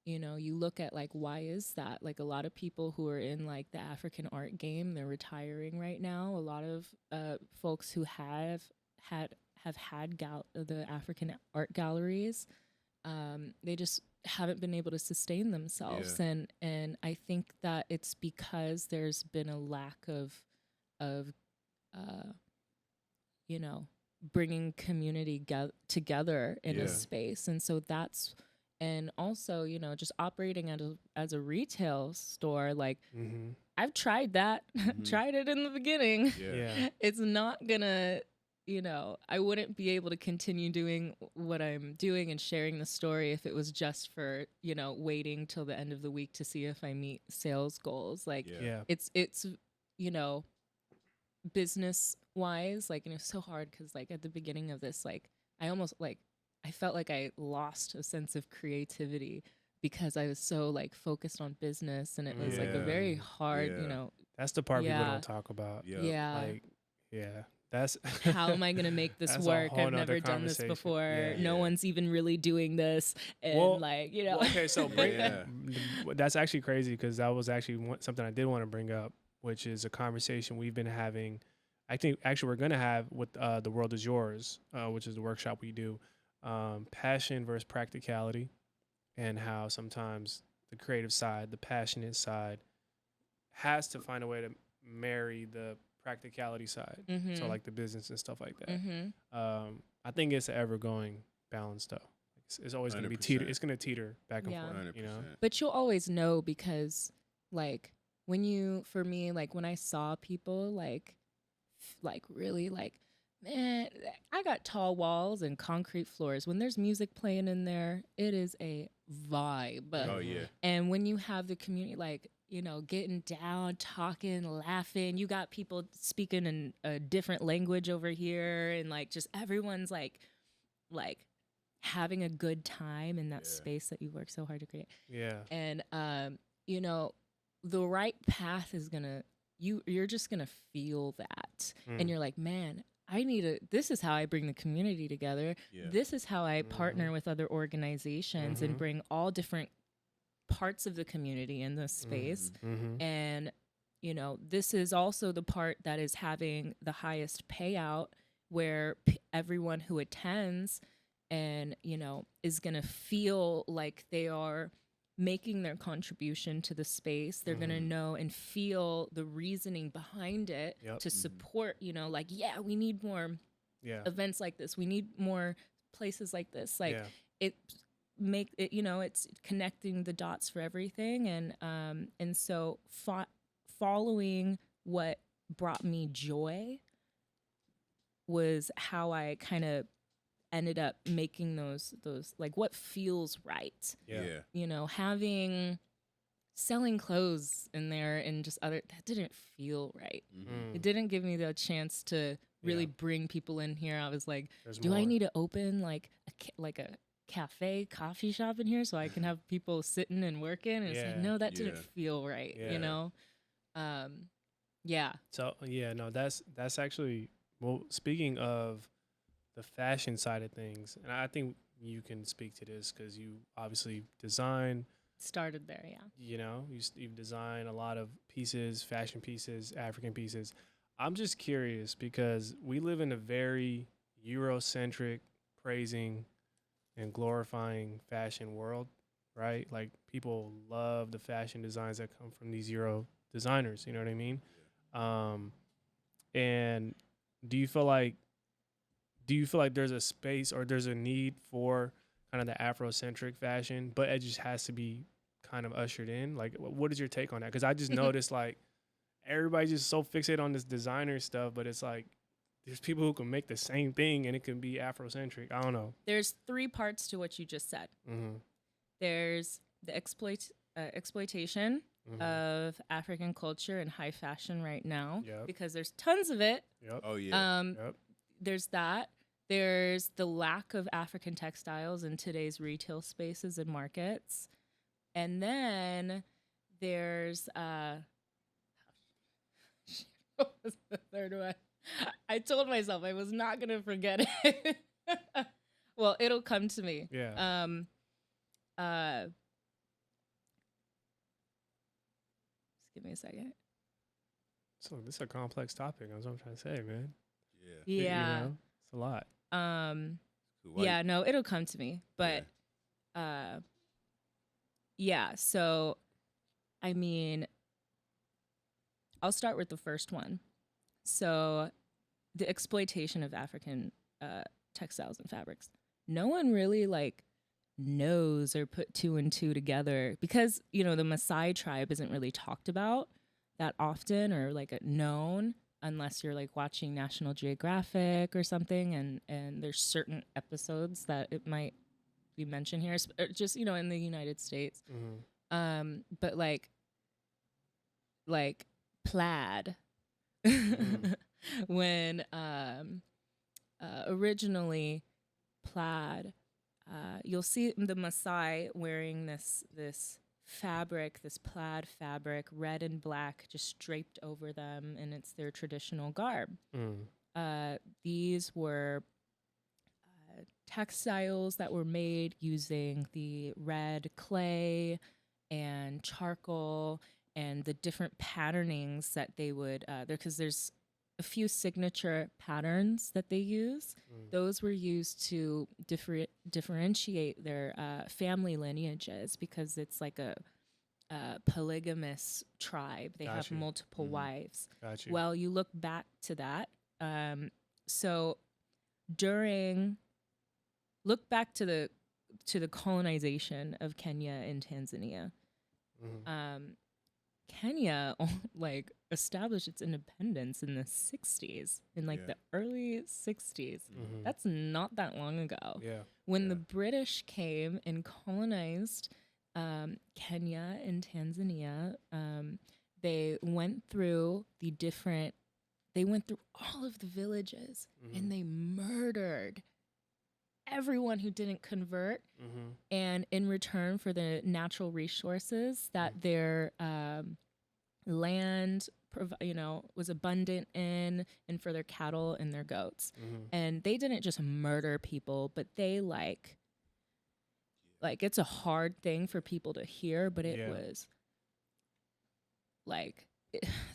you know, you look at like, why is that? Like a lot of people who are in like the African art game, they're retiring right now. A lot of folks who have had the African art galleries, they just haven't been able to sustain themselves. And I think that it's because there's been a lack of you know, bringing community together in a space. And so that's, and also, you know, just operating as a retail store, like I've tried that, tried it in the beginning. It's not gonna, you know, I wouldn't be able to continue doing what I'm doing and sharing the story if it was just for, you know, waiting till the end of the week to see if I meet sales goals. Like, it's, you know, business wise, like, and it's so hard because like at the beginning of this, like I felt like I lost a sense of creativity because I was so like focused on business, and it was like a very hard, you know. That's the part people don't talk about. Like, that's how am I going to make this work? I've never done this before. No one's even really doing this. And like, you know. Okay, so that's actually crazy because that was actually something I did want to bring up, which is a conversation we've been having. I think actually we're going to have with The World Is Yours, which is the workshop we do. Passion versus practicality, and how sometimes the creative side, the passionate side, has to find a way to marry the practicality side. So like the business and stuff like that. I think it's an ever going balance though. It's always going to be it's going to teeter back and forth, 100%. you know. But you'll always know because like for me, like when I saw people like really like Man, I got tall walls and concrete floors. When there's music playing in there, it is a vibe. Oh yeah. And when you have the community, like, you know, getting down, talking, laughing, you got people speaking in a different language over here, and like just everyone's like having a good time in that space that you work so hard to create. Yeah. And you know, the right path is you're just gonna feel that, and you're like, man, this is how I bring the community together. Yeah. This is how I partner with other organizations and bring all different parts of the community in this space. And, you know, this is also the part that is having the highest payout, where everyone who attends and, you know, is going to feel like they are making their contribution to the space. They're going to know and feel the reasoning behind it to support, you know, like, yeah, we need more events like this. We need more places like this. Like it, you know, it's connecting the dots for everything. And so following what brought me joy was how I kind of ended up making those like what feels right. You know, selling clothes in there and just that didn't feel right. It didn't give me the chance to really bring people in here. I was like, I need to open like a cafe, coffee shop in here so I can have people sitting and working? And it's like, no, that didn't feel right. You know? So no, that's actually, well, speaking of the fashion side of things, and I think you can speak to this because you obviously started there. You know, you've designed a lot of pieces, fashion pieces, African pieces. I'm just curious because we live in a very Eurocentric, praising and glorifying fashion world, right? Like people love the fashion designs that come from these Euro designers. You know what I mean? And do you feel like there's a space or there's a need for kind of the Afrocentric fashion, but it just has to be kind of ushered in? Like, what is your take on that? Because I just noticed like everybody's just so fixated on this designer stuff, but it's like there's people who can make the same thing and it can be Afrocentric. I don't know. There's 3 parts to what you just said. There's the exploitation of African culture and high fashion right now, because there's tons of it. There's that. There's the lack of African textiles in today's retail spaces and markets. And then there's what was the third one? I told myself I was not going to forget it. Well, it'll come to me. Just give me a second. So this is a complex topic. That's what I'm trying to say, man. Yeah. You know, it's a lot. Yeah, no, it'll come to me. But so I mean, I'll start with the first one. So the exploitation of African textiles and fabrics. No one really like knows or put 2 and 2 together because, you know, the Maasai tribe isn't really talked about that often or like known unless you're like watching National Geographic or something, and there's certain episodes that it might be mentioned here, just, you know, in the United States. But like plaid, when originally plaid, you'll see the Maasai wearing this fabric, this plaid fabric, red and black, just draped over them, and it's their traditional garb. These were textiles that were made using the red clay and charcoal and the different patternings that they would, because there's a few signature patterns that they use. Those were used to differentiate their family lineages because it's like a polygamous tribe. They have multiple wives. Well, you look back to that. So look back to the colonization of Kenya and Tanzania. Kenya like established its independence in the 60s, in like the early 60s. That's not that long ago. Yeah. When the British came and colonized Kenya and Tanzania, they went through all of the villages and they murdered everyone who didn't convert. And in return for the natural resources that their land was abundant in, and for their cattle and their goats. And they didn't just murder people, but they like it's a hard thing for people to hear, but it was like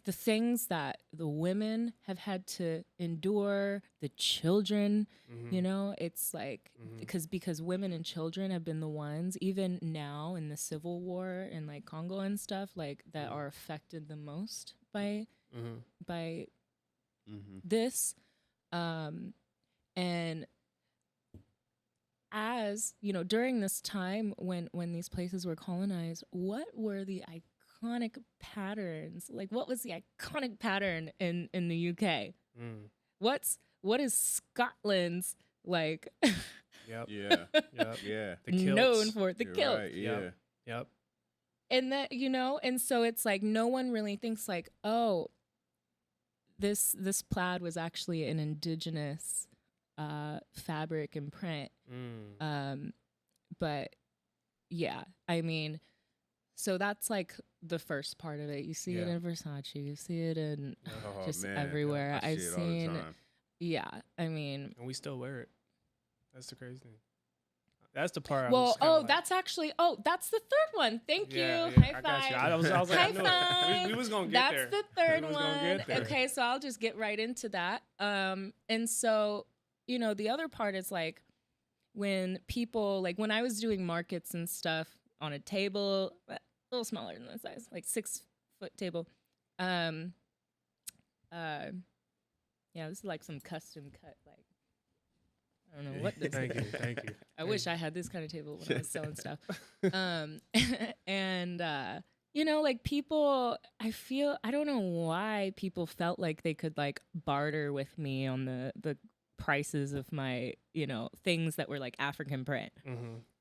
the things that the women have had to endure, the children, it's like because women and children have been the ones, even now in the civil war in like Congo and stuff, like that are affected the most by this. And as during this time when these places were colonized, what were the iconic patterns? Like, what was the iconic pattern in the UK? What is Scotland's like? The known for the kilt. Right, Yep. And that and so it's like no one really thinks like, oh, this plaid was actually an indigenous fabric and print. But yeah, I mean, so that's like the first part of it. You see it in Versace, you see it in everywhere. I see it all the time. Yeah, I mean, and we still wear it. That's the crazy thing. That's the part. Well, that's actually. Oh, that's the third one. Thank you. High five. Got you. I was like, high five. We was gonna get there. That's the third one. Okay, so I'll just get right into that. And so the other part is like when people when I was doing markets and stuff on a table, a little smaller than this size, like 6 foot table. This is like some custom cut, like. I don't know what this is. Thank you. I wish I had this kind of table when I was selling stuff. And like people, I don't know why people felt like they could like barter with me on the prices of my, things that were like African print.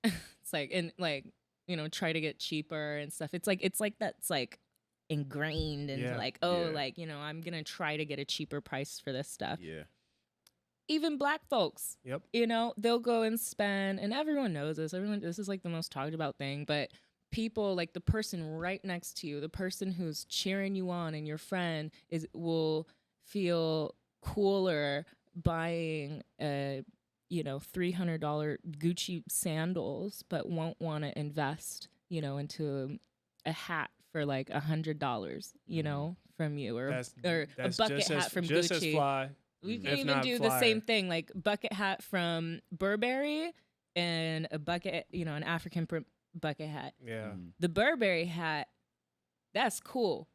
It's like, and like, try to get cheaper and stuff. It's like that's like ingrained into like, I'm going to try to get a cheaper price for this stuff. Yeah. Even Black folks, Yep. They'll go and spend, and everyone knows this. This is like the most talked about thing, but people like the person right next to you, the person who's cheering you on and your friend will feel cooler buying a, $300 Gucci sandals, but won't want to invest, into a hat for like $100, from you, or a bucket hat from just Gucci. As fly. We can even do the same thing, like bucket hat from Burberry and a bucket, an African bucket hat. Yeah. The Burberry hat, that's cool.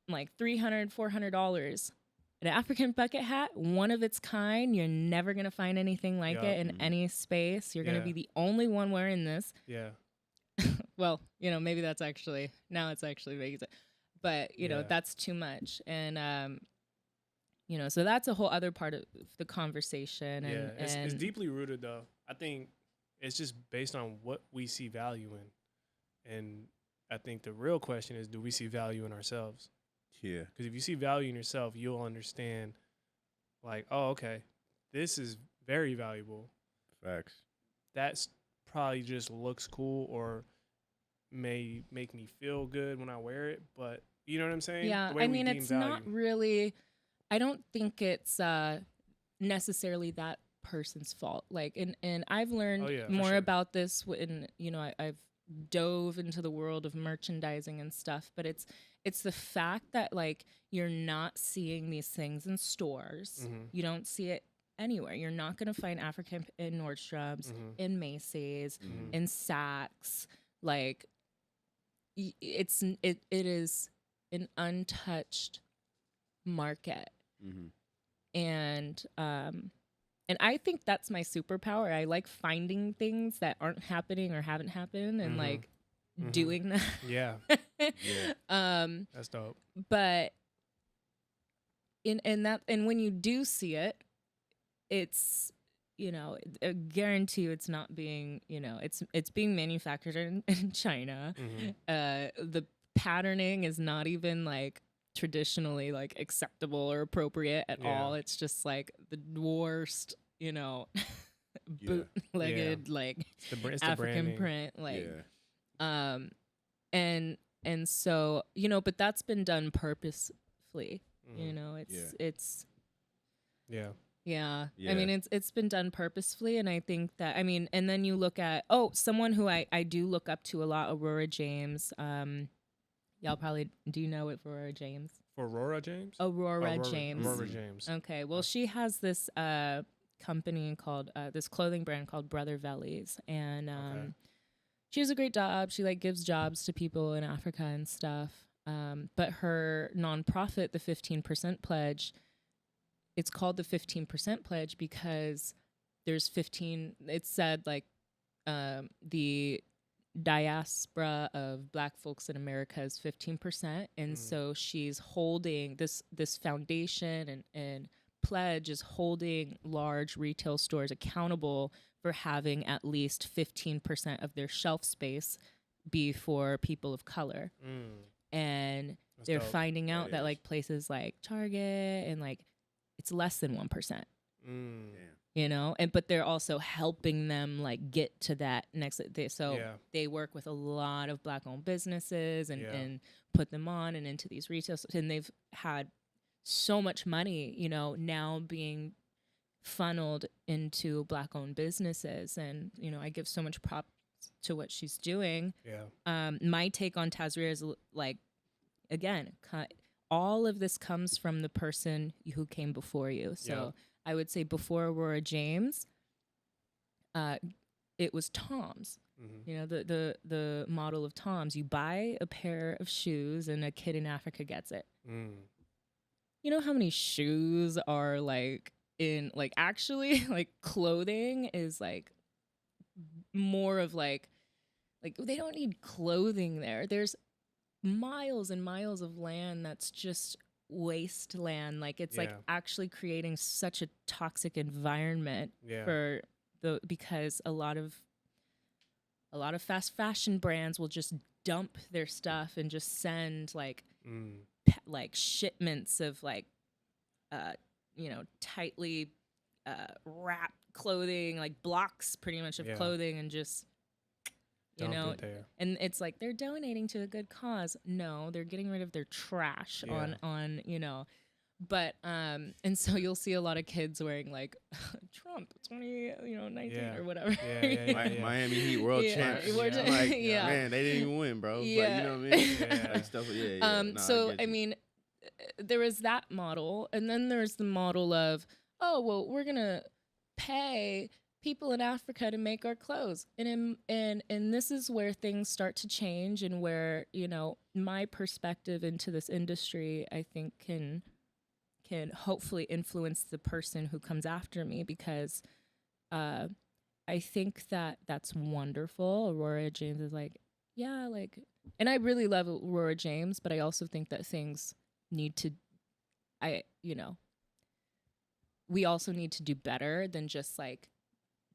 Like $300, $400. An African bucket hat, one of its kind. You're never going to find anything like it in any space. You're going to be the only one wearing this. Yeah. Well, maybe now it's actually making sense. But, that's too much. And, so that's a whole other part of the conversation. And, it's deeply rooted, though. I think it's just based on what we see value in. And I think the real question is, do we see value in ourselves? Yeah. Because if you see value in yourself, you'll understand, like, oh, okay, this is very valuable. Facts. That's probably just looks cool or may make me feel good when I wear it. But you know what I'm saying? Yeah, I mean, it's not really... I don't think it's necessarily that person's fault. Like, and I've learned more about this when, I've dove into the world of merchandising and stuff, but it's the fact that like you're not seeing these things in stores. You don't see it anywhere. You're not going to find African in Nordstrom's, in Macy's, in Saks. Like it is an untouched market. And I think that's my superpower. I like finding things that aren't happening or haven't happened and like doing that. Yeah. That's dope. But and when you do see it, it's, I guarantee you it's not being, it's being manufactured in China. The patterning is not even like traditionally like acceptable or appropriate at all. It's just like the worst, bootlegged like it's African print, like and so, but that's been done purposefully. It's I mean, it's been done purposefully, and I think that, I mean, and then you look at, someone who I do look up to a lot, Aurora James. Y'all probably do know it, Aurora James. Aurora James? Aurora James. Aurora James. Okay, well, she has this company called, this clothing brand called Brother Vellies, and she has a great job. She like gives jobs to people in Africa and stuff. But her nonprofit, the 15% Pledge, it's called the 15% Pledge because there's 15. It said like the diaspora of Black folks in America is 15%, and so she's holding this foundation and pledge is holding large retail stores accountable for having at least 15% of their shelf space be for people of color. And that's they're dope. Finding out that like places like Target and like it's less than 1%. But they're also helping them like get to that next. They work with a lot of Black-owned businesses and put them on and into these retail stores, and they've had so much money, now being funneled into Black-owned businesses, and I give so much props to what she's doing. My take on Taswira is like, again, all of this comes from the person who came before you. So I would say before Aurora James, it was Tom's. The model of Tom's. You buy a pair of shoes and a kid in Africa gets it. You know how many shoes are like in like actually like clothing is like more of like they don't need clothing there. There's miles and miles of land that's just wasteland. Like it's like actually creating such a toxic environment for because a lot of fast fashion brands will just dump their stuff and just send like like shipments of like tightly wrapped clothing, like blocks pretty much of clothing, and just and it's like they're donating to a good cause. No, they're getting rid of their trash on but and so you'll see a lot of kids wearing like Trump 2019 or whatever. Miami Heat world champs. Like, man, they didn't even win, bro. But you know what I mean? Like stuff. So I mean, there was that model, and then there's the model of, we're gonna pay people in Africa to make our clothes, and this is where things start to change, and where my perspective into this industry, I think, can hopefully influence the person who comes after me, because I think that's wonderful. Aurora James is like, and I really love Aurora James, but I also think that things need to, we also need to do better than just like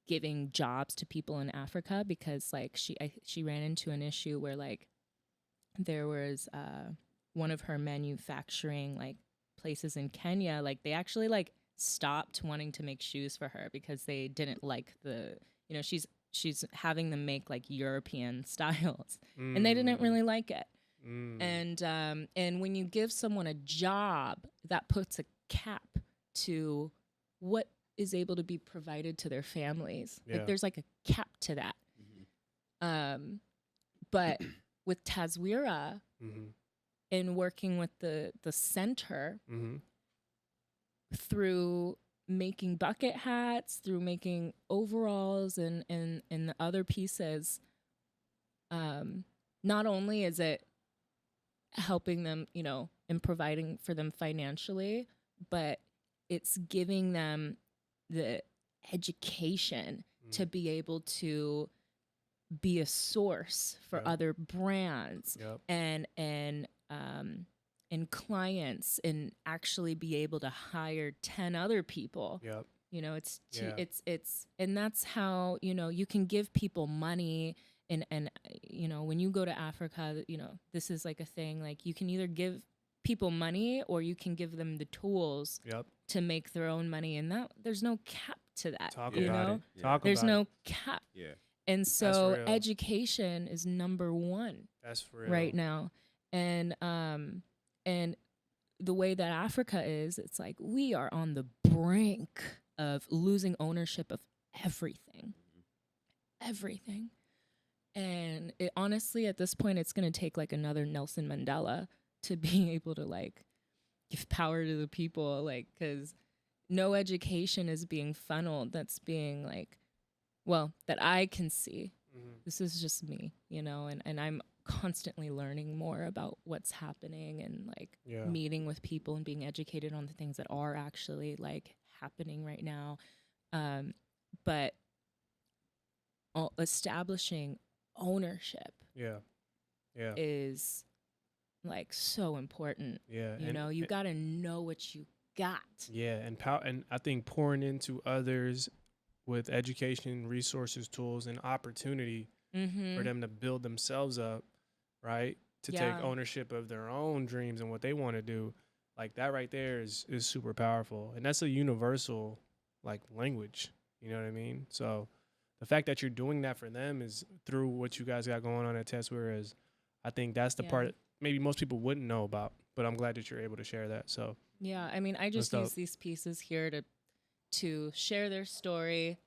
giving jobs to people in Africa, because like she ran into an issue where like there was one of her manufacturing like places in Kenya, like they actually like stopped wanting to make shoes for her because they didn't like the she's having them make like European styles, and they didn't really like it. And when you give someone a job, that puts a cap to what is able to be provided to their families. Like there's like a cap to that. But with Taswira and working with the center through making bucket hats, through making overalls and the other pieces, not only is it helping them, and providing for them financially, but it's giving them the education to be able to be a source for Yep. other brands Yep. and clients, and actually be able to hire 10 other people. Yep. You know, it's Yeah. and that's how, you know, you can give people money. And you know, when you go to Africa, you know, this is like a thing, like you can either give people money or you can give them the tools Yep. to make their own money, and that there's no cap to that. Talk you about know, it. Yeah. Talk there's about no it. cap. Yeah. And so real. education is number one That's for real. right now. And the way that Africa is, it's like we are on the brink of losing ownership of everything. Everything. And it, honestly, at this point, it's going to take like another Nelson Mandela to be able to like give power to the people, like, because no education is being funneled that's being like, well, that I can see. Mhm. This is just me, you know, and I'm constantly learning more about what's happening, and like Yeah. meeting with people and being educated on the things that are actually like happening right now. But establishing ownership Yeah. Yeah. is like so important. Yeah. You know, you got to know what you got. Yeah, and and I think pouring into others with education, resources, tools, and opportunity for them to build themselves up, right? To Yeah. take ownership of their own dreams and what they want to do. Like that right there is super powerful. And that's a universal like language. You know what I mean? So the fact that you're doing that for them is through what you guys got going on at Taswira is, I think that's the Yeah. part maybe most people wouldn't know about, but I'm glad that you're able to share that. So Yeah, I mean, I just dope. use these pieces here to share their story,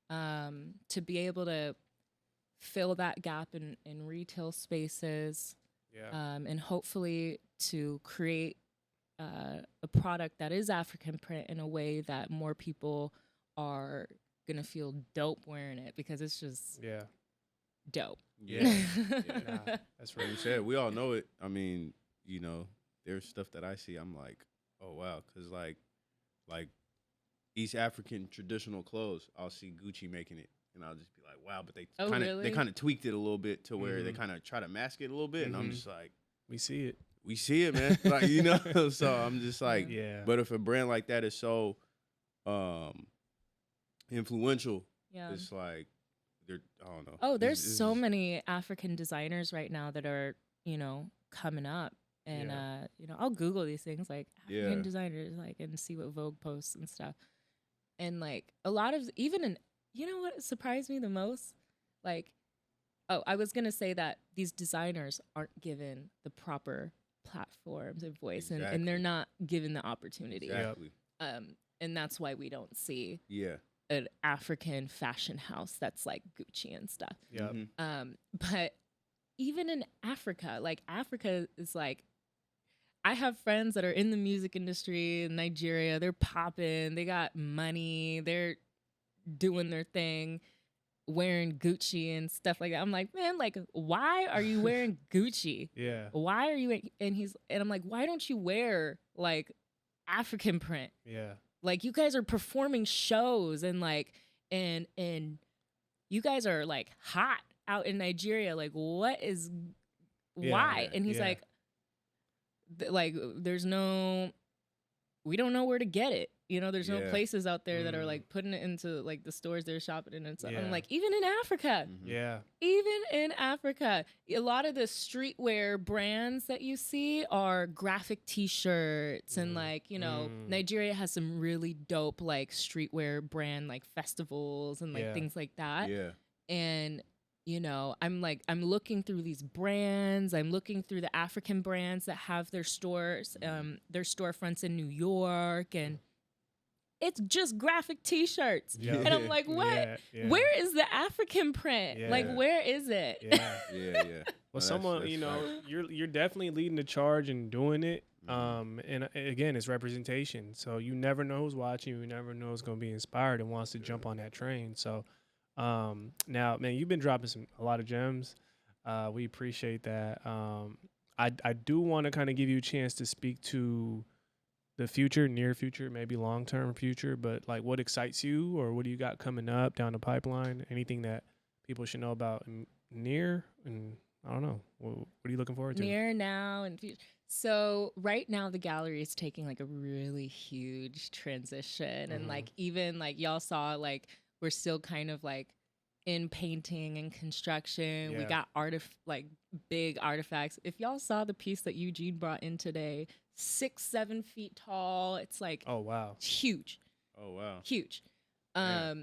to be able to fill that gap in retail spaces, yeah. and hopefully to create a product that is African print in a way that more people are gonna feel dope wearing it, because it's just Yeah. dope. Yeah. Nah, that's Like right. you said, we all know it. I mean, you know, there's stuff that I see. I'm like, oh wow, because like East African traditional clothes, I'll see Gucci making it, and I'll just be like, wow. But they Oh, kind of really? they kind of tweaked it a little bit to where they Mhm. kind of try to mask it a little bit, and I'm Mhm. just like, We see it. we see it, man. Like, you know, so I'm just like, Yeah. but if a brand like that is so influential, Yeah. it's like they're, I don't know. Oh, there's It's so just- many African designers right now that are, you know, coming up. And, Yeah. you know, I'll Google these things like African Yeah. designers, like, and see what Vogue posts and stuff. And, like, a lot of, even in, you know what surprised me the most? Like, oh, I was going to say that these designers aren't given the proper platforms and voice, and they're Exactly. not given the opportunity. Exactly. And that's why we don't see Yeah. an African fashion house that's like Gucci and stuff. Yep. Mhm. But even in Africa, like Africa is like, I have friends that are in the music industry in Nigeria. They're popping. They got money. They're doing their thing, wearing Gucci and stuff like that. I'm like, man, like, why are you wearing Gucci? Yeah. Why are you? And I'm like, why don't you wear like African print? Yeah. Like, you guys are performing shows and like, and you guys are like hot out in Nigeria. Like, what is, Yeah, why? yeah, And he's yeah. like, like, there's no, we don't know where to get it. You know, there's no Yeah. places out there that are Mm. like putting it into like the stores they're shopping in and stuff. Yeah. I'm like, even in Africa, Mhm. Yeah. even in Africa, a lot of the streetwear brands that you see are graphic T-shirts and like, you know, Mm. Nigeria has some really dope like streetwear brand like festivals and like Yeah. things like that. Yeah. And you know, I'm looking through these brands. I'm looking through the African brands that have their stores, their storefronts in New York, and it's just graphic T-shirts. Yeah. And I'm like, what? Yeah, yeah. Where is the African print? Like, Yeah. where is it? Yeah. Yeah. Yeah. Well, No, someone, that's you know, facts. you're definitely leading the charge and doing it. Mhm. And again, it's representation. So you never know who's watching. You never know who's going to be inspired and wants to jump on that train. So now, man, you've been dropping a lot of gems. We appreciate that. I do want to kind of give you a chance to speak to the future, near future, maybe long-term future, but like what excites you or what do you got coming up down the pipeline? Anything that people should know about near and I don't know. What are you looking forward to? Near, now, and future. So right now the gallery is taking like a really huge transition, and like even like y'all saw, like we're still kind of like in painting and construction. Yeah. We got big artifacts. If y'all saw the piece that Eugene brought in today, 6-7 feet tall. It's like, Oh wow. it's huge. Oh wow. Huge. Yeah.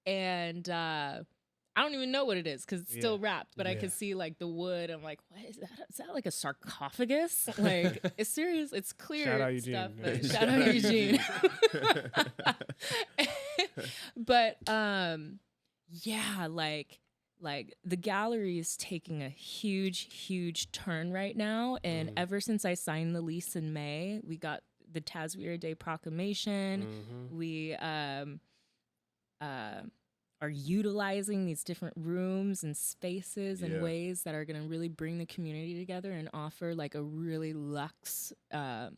And I don't even know what it is because it's still wrapped, but I Yeah. could see like the wood. I'm like, what is that? Is that like a sarcophagus? Like, it's serious. It's clear Shout out stuff. Eugene. But Yeah. shout out Eugene. But yeah, like the gallery is taking a huge turn right now. And ever since I signed the lease in May, we got the Taswira Day proclamation. We are utilizing these different rooms and spaces in ways that are going to really bring the community together and offer like a really luxe and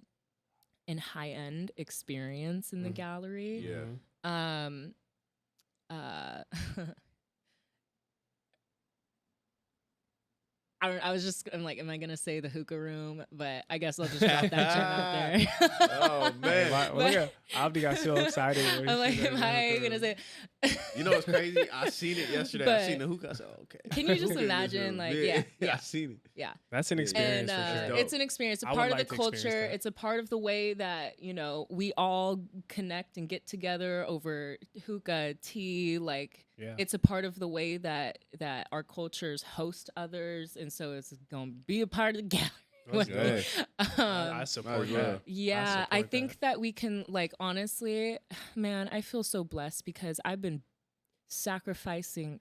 high-end experience in the gallery. Yeah. I'm like, am I gonna say the hookah room? But I guess I'll just drop that gem out there. Oh man. Look at Abdi got so excited. when he I'm like, said am that. I gonna say? You know what's crazy? I seen it yesterday. But I seen the hookah. I said, oh, okay. Can you just Hookah in this imagine, room. like, yeah, yeah. I seen it. Yeah. That's an Yeah. experience And for sure. dope. it's an experience, a I would part of like the to experience culture. that. It's a part of the way that, you know, we all connect and get together over hookah, tea. Like, Yeah. it's a part of the way that our cultures host others, and so it's gonna be a part of the gallery. That's good. I support Might as well. that. Yeah, I support think that we can, like, honestly, man, I feel so blessed because I've been sacrificing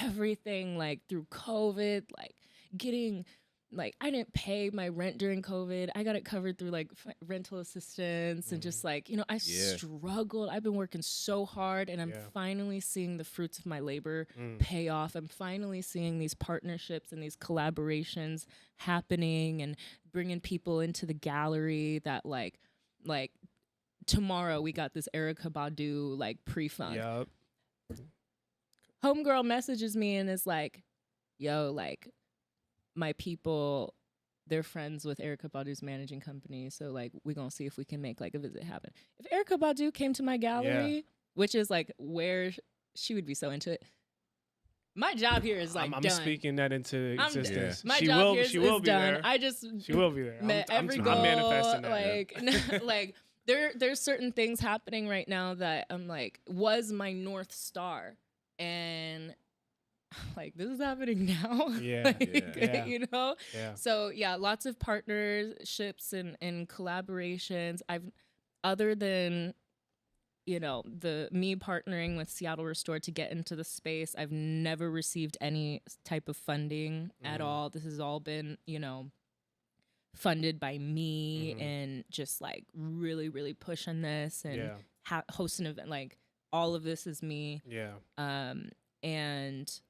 everything, like, through COVID, like, getting, like, I didn't pay my rent during COVID. I got it covered through, like, rental assistance and just, like, you know, I struggled. I've been working so hard, and I'm finally seeing the fruits of my labor pay off. I'm finally seeing these partnerships and these collaborations happening and bringing people into the gallery that, like tomorrow we got this Erykah Badu, like, pre-fund. Yup. Homegirl messages me and is like, yo, like, my people, they're friends with Erykah Badu's managing company, so, like, we're gonna see if we can make, like, a visit happen. If Erykah Badu came to my gallery, which is, like, where she would be so into it, my job here is, like, I'm done. speaking that into existence. My She job will. here She will is be done. there. I just She will be there. met I'm every goal. manifesting that. Like, like there's certain things happening right now that I'm like, was my North Star, and like, this is happening now. Yeah. Like, Yeah. you know. Yeah. So yeah, lots of partnerships and collaborations. Other than, you know, me partnering with Seattle Restored to get into the space, I've never received any type of funding at all. This has all been, you know, funded by me and just, like, really, really pushing this and host an event. Like, all of this is me. Yeah. And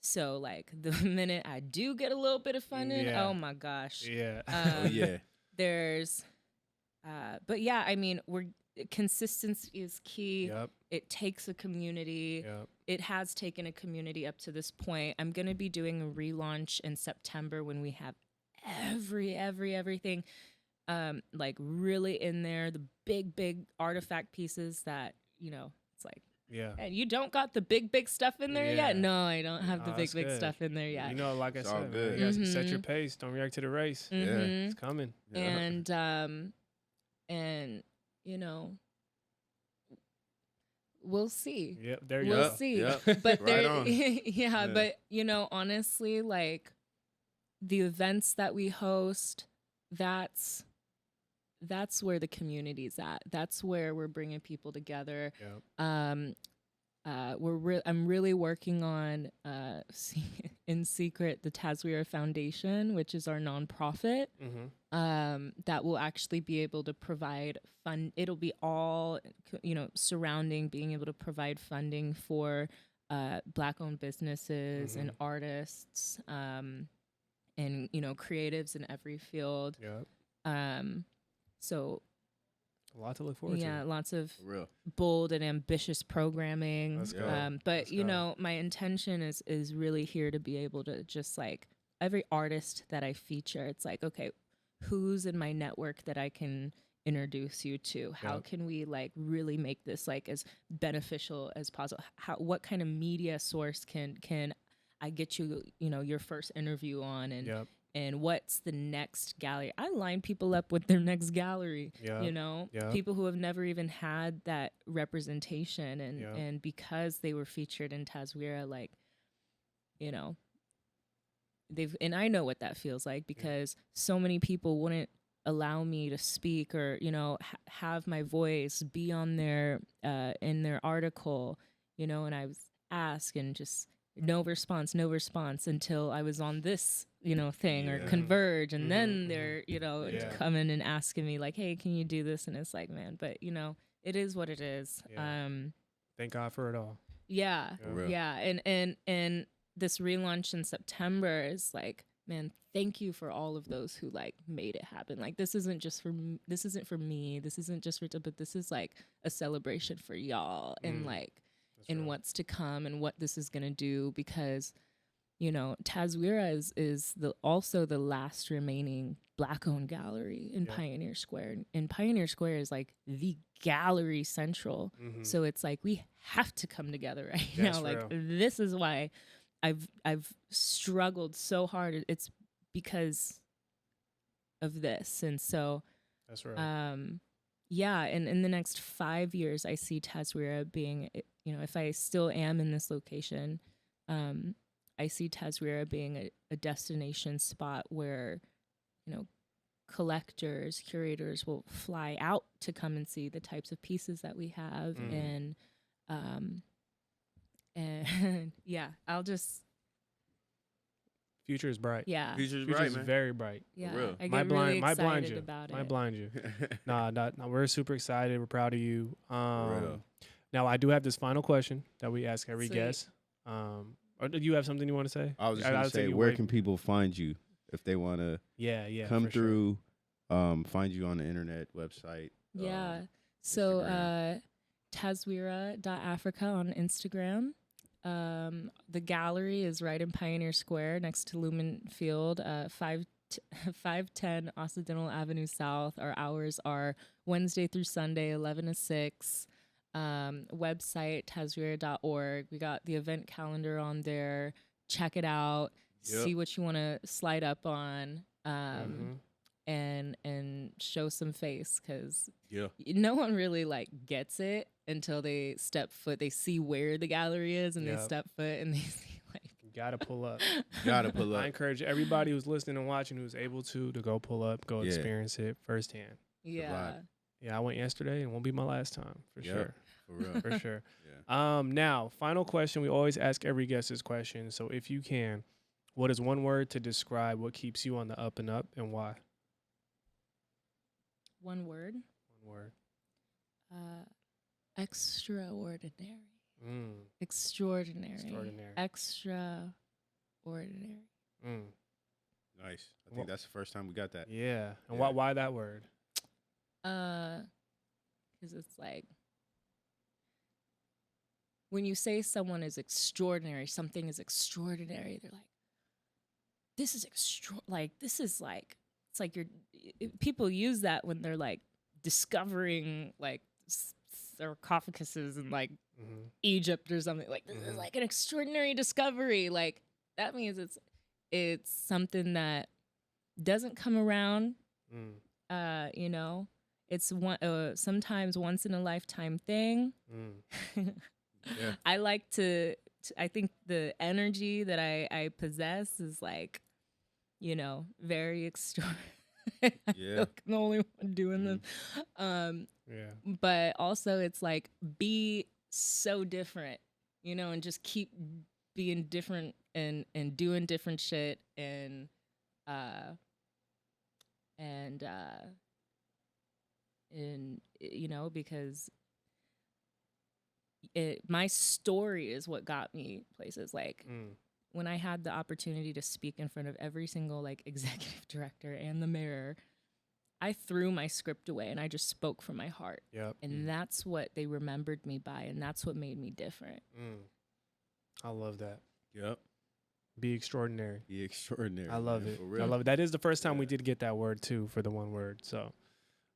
so, like, the minute I do get a little bit of funding, oh my gosh. Yeah. Oh yeah. There's, but yeah, I mean, consistency is key. Yep. It takes a community. Yep. It has taken a community up to this point. I'm going to be doing a relaunch in September when we have everything, like, really in there, the big artifact pieces that, you know, it's like, Yeah. and you don't got the big stuff in there Yeah. yet? No, I don't have the Oh, big that's good. stuff in there yet. You know, like I It's all said, good. man, you guys set your pace. Don't react to the race. Mhm. It's coming. Yeah. And you know, we'll see. Yep. There you We'll go. see. Yep. But Right there, on. yeah, but, you know, honestly, like, the events that we host, that's where the community's at. That's where we're bringing people together. Yep. I'm really working on in secret the Taswira Foundation, which is our nonprofit. That will actually be able to provide fund. It'll be all, you know, surrounding being able to provide funding for Black-owned businesses and artists, and, you know, creatives in every field. Yep. So A lot to look forward Yeah, to. lots of For real. bold and ambitious programming. Let's go. But Let's you go. know, my intention is really here to be able to just like every artist that I feature, it's like, okay, who's in my network that I can introduce you to? How Yep. can we like really make this like as beneficial as possible? What kind of media source can I get you, you know, your first interview on, and Yep. and what's the next gallery? I line people up with their next gallery, Yep. you know, Yep. people who have never even had that representation. And, Yep. and because they were featured in Taswira, like, you know, and I know what that feels like, because so many people wouldn't allow me to speak or, you know, have my voice be on their, in their article, you know, and I was asked and just no response until I was on this, you know, thing or Yeah. Converge. And Mhm, then mhm. they're, you know, Yeah. coming and asking me like, hey, can you do this? And it's like, man, but you know, it is what it is. Yeah. Thank God for it all. Yeah. For real. Yeah. And this relaunch in September is like, man, thank you for all of those who like made it happen. Like, this isn't just for this isn't for me. This isn't just for, but this is like a celebration for y'all and like, That's and real. what's to come and what this is going to do, because, you know, Taswira is also the last remaining Black-owned gallery in Yeah. Pioneer Square. And Pioneer Square is like the gallery central. Mhm. So it's like we have to come together right That's now. Like, real. this is why I've struggled so hard. It's because of this. And so That's right. yeah, and in the next 5 years, I see Taswira being, you know, if I still am in this location, I see Taswira being a destination spot where, you know, collectors, curators will fly out to come and see the types of pieces that we have. Mhm. And yeah, I'll just, Future is bright. yeah. Future's Future bright, is man. very bright. Yeah, real. I Might get really blind excited you. about Might it. blind you. Nah, we're super excited. We're proud of you. real. Now I do have this final question that we ask every Sweet. guest. Or do you have something you want to say? I was just I'll gonna take say, you where away. can people find you if they want to Yeah, come for sure. through, find you on the internet website? Yeah. So Instagram. Taswira.Africa on Instagram. The gallery is right in Pioneer Square next to Lumen Field, 510 Occidental Avenue South. Our hours are Wednesday through Sunday, 11 to 6. Website, taswira.org. We got the event calendar on there. Check it out. Yep. See what you want to slide up on. Mhm. And show some face, because Yeah. no one really like gets it until they step foot. They see where the gallery is and they Yep. step foot and they see like You gotta pull up. Gotta pull I up. encourage everybody who's listening and watching who's able to go pull up, go Yeah. experience it firsthand. yeah. Yeah, I went yesterday and won't be my last time for Yep. sure. For real. For sure. Yeah. Now, final question. We always ask every guest this question. So if you can, what is one word to describe what keeps you on the up and up and why? One word. One word. Extraordinary. Extraordinary. Extraordinary. Nice. I Well- think that's the first time we got that. Yeah. And Yeah. why that word? Because it's like, when you say someone is extraordinary, something is extraordinary, they're like, this is this is like, it's like people use that when they're like discovering like sarcophaguses in like Mhm. Egypt or something. Like, this is Mhm. like an extraordinary discovery. Like, that means it's something that doesn't come around. You know, it's sometimes once in a lifetime thing. Yeah. I like to I think the energy that I possess is like, you know, very extraordinary. I feel Yeah. like I'm the only one doing this. Yeah. But also it's like, be so different, you know, and just keep being different and doing different shit and you know, because my story is what got me places. Like, when I had the opportunity to speak in front of every single like executive director and the mayor, I threw my script away and I just spoke from my heart. Yep. And that's what they remembered me by, and that's what made me different. I love that. Yep. Be extraordinary. Be extraordinary. I love man, it. for real. I love it. That is the first time we did get that word too for the one word. So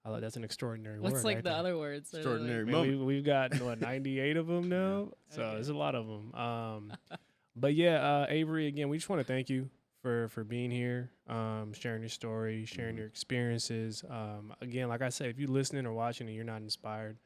I love that's an extraordinary word. What's like right the there. other words? They're Extraordinary like- moment. We've got what 98 of them now. So Okay. there's a lot of them. But yeah, Avery, again, we just want to thank you for being here, sharing your story, sharing your experiences. Again, like I said, if you're listening or watching and you're not inspired,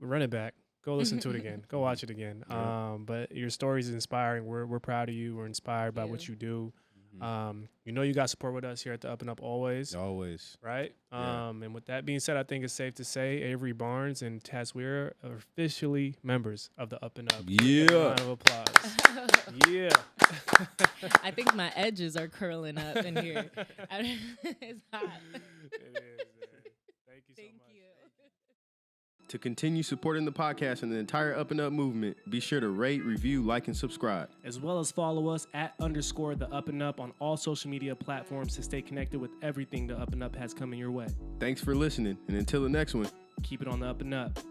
run it back. Go listen to it again. Go watch it again. Yeah. But your story is inspiring. We're proud of you. We're inspired by what you do. You know you got support with us here at the UpNUp always. Always. Right? Yeah. And with that being said, I think it's safe to say Avery Barnes and Taswira are officially members of the UpNUp. Yeah. Round of applause. Yeah. I think my edges are curling up in here. It's hot. It is, man. Thank you so Thank much. you. To continue supporting the podcast and the entire UpNUp movement, be sure to rate, review, like, and subscribe. As well as follow us at _ the UpNUp on all social media platforms to stay connected with everything the UpNUp has coming your way. Thanks for listening, and until the next one. Keep it on the UpNUp.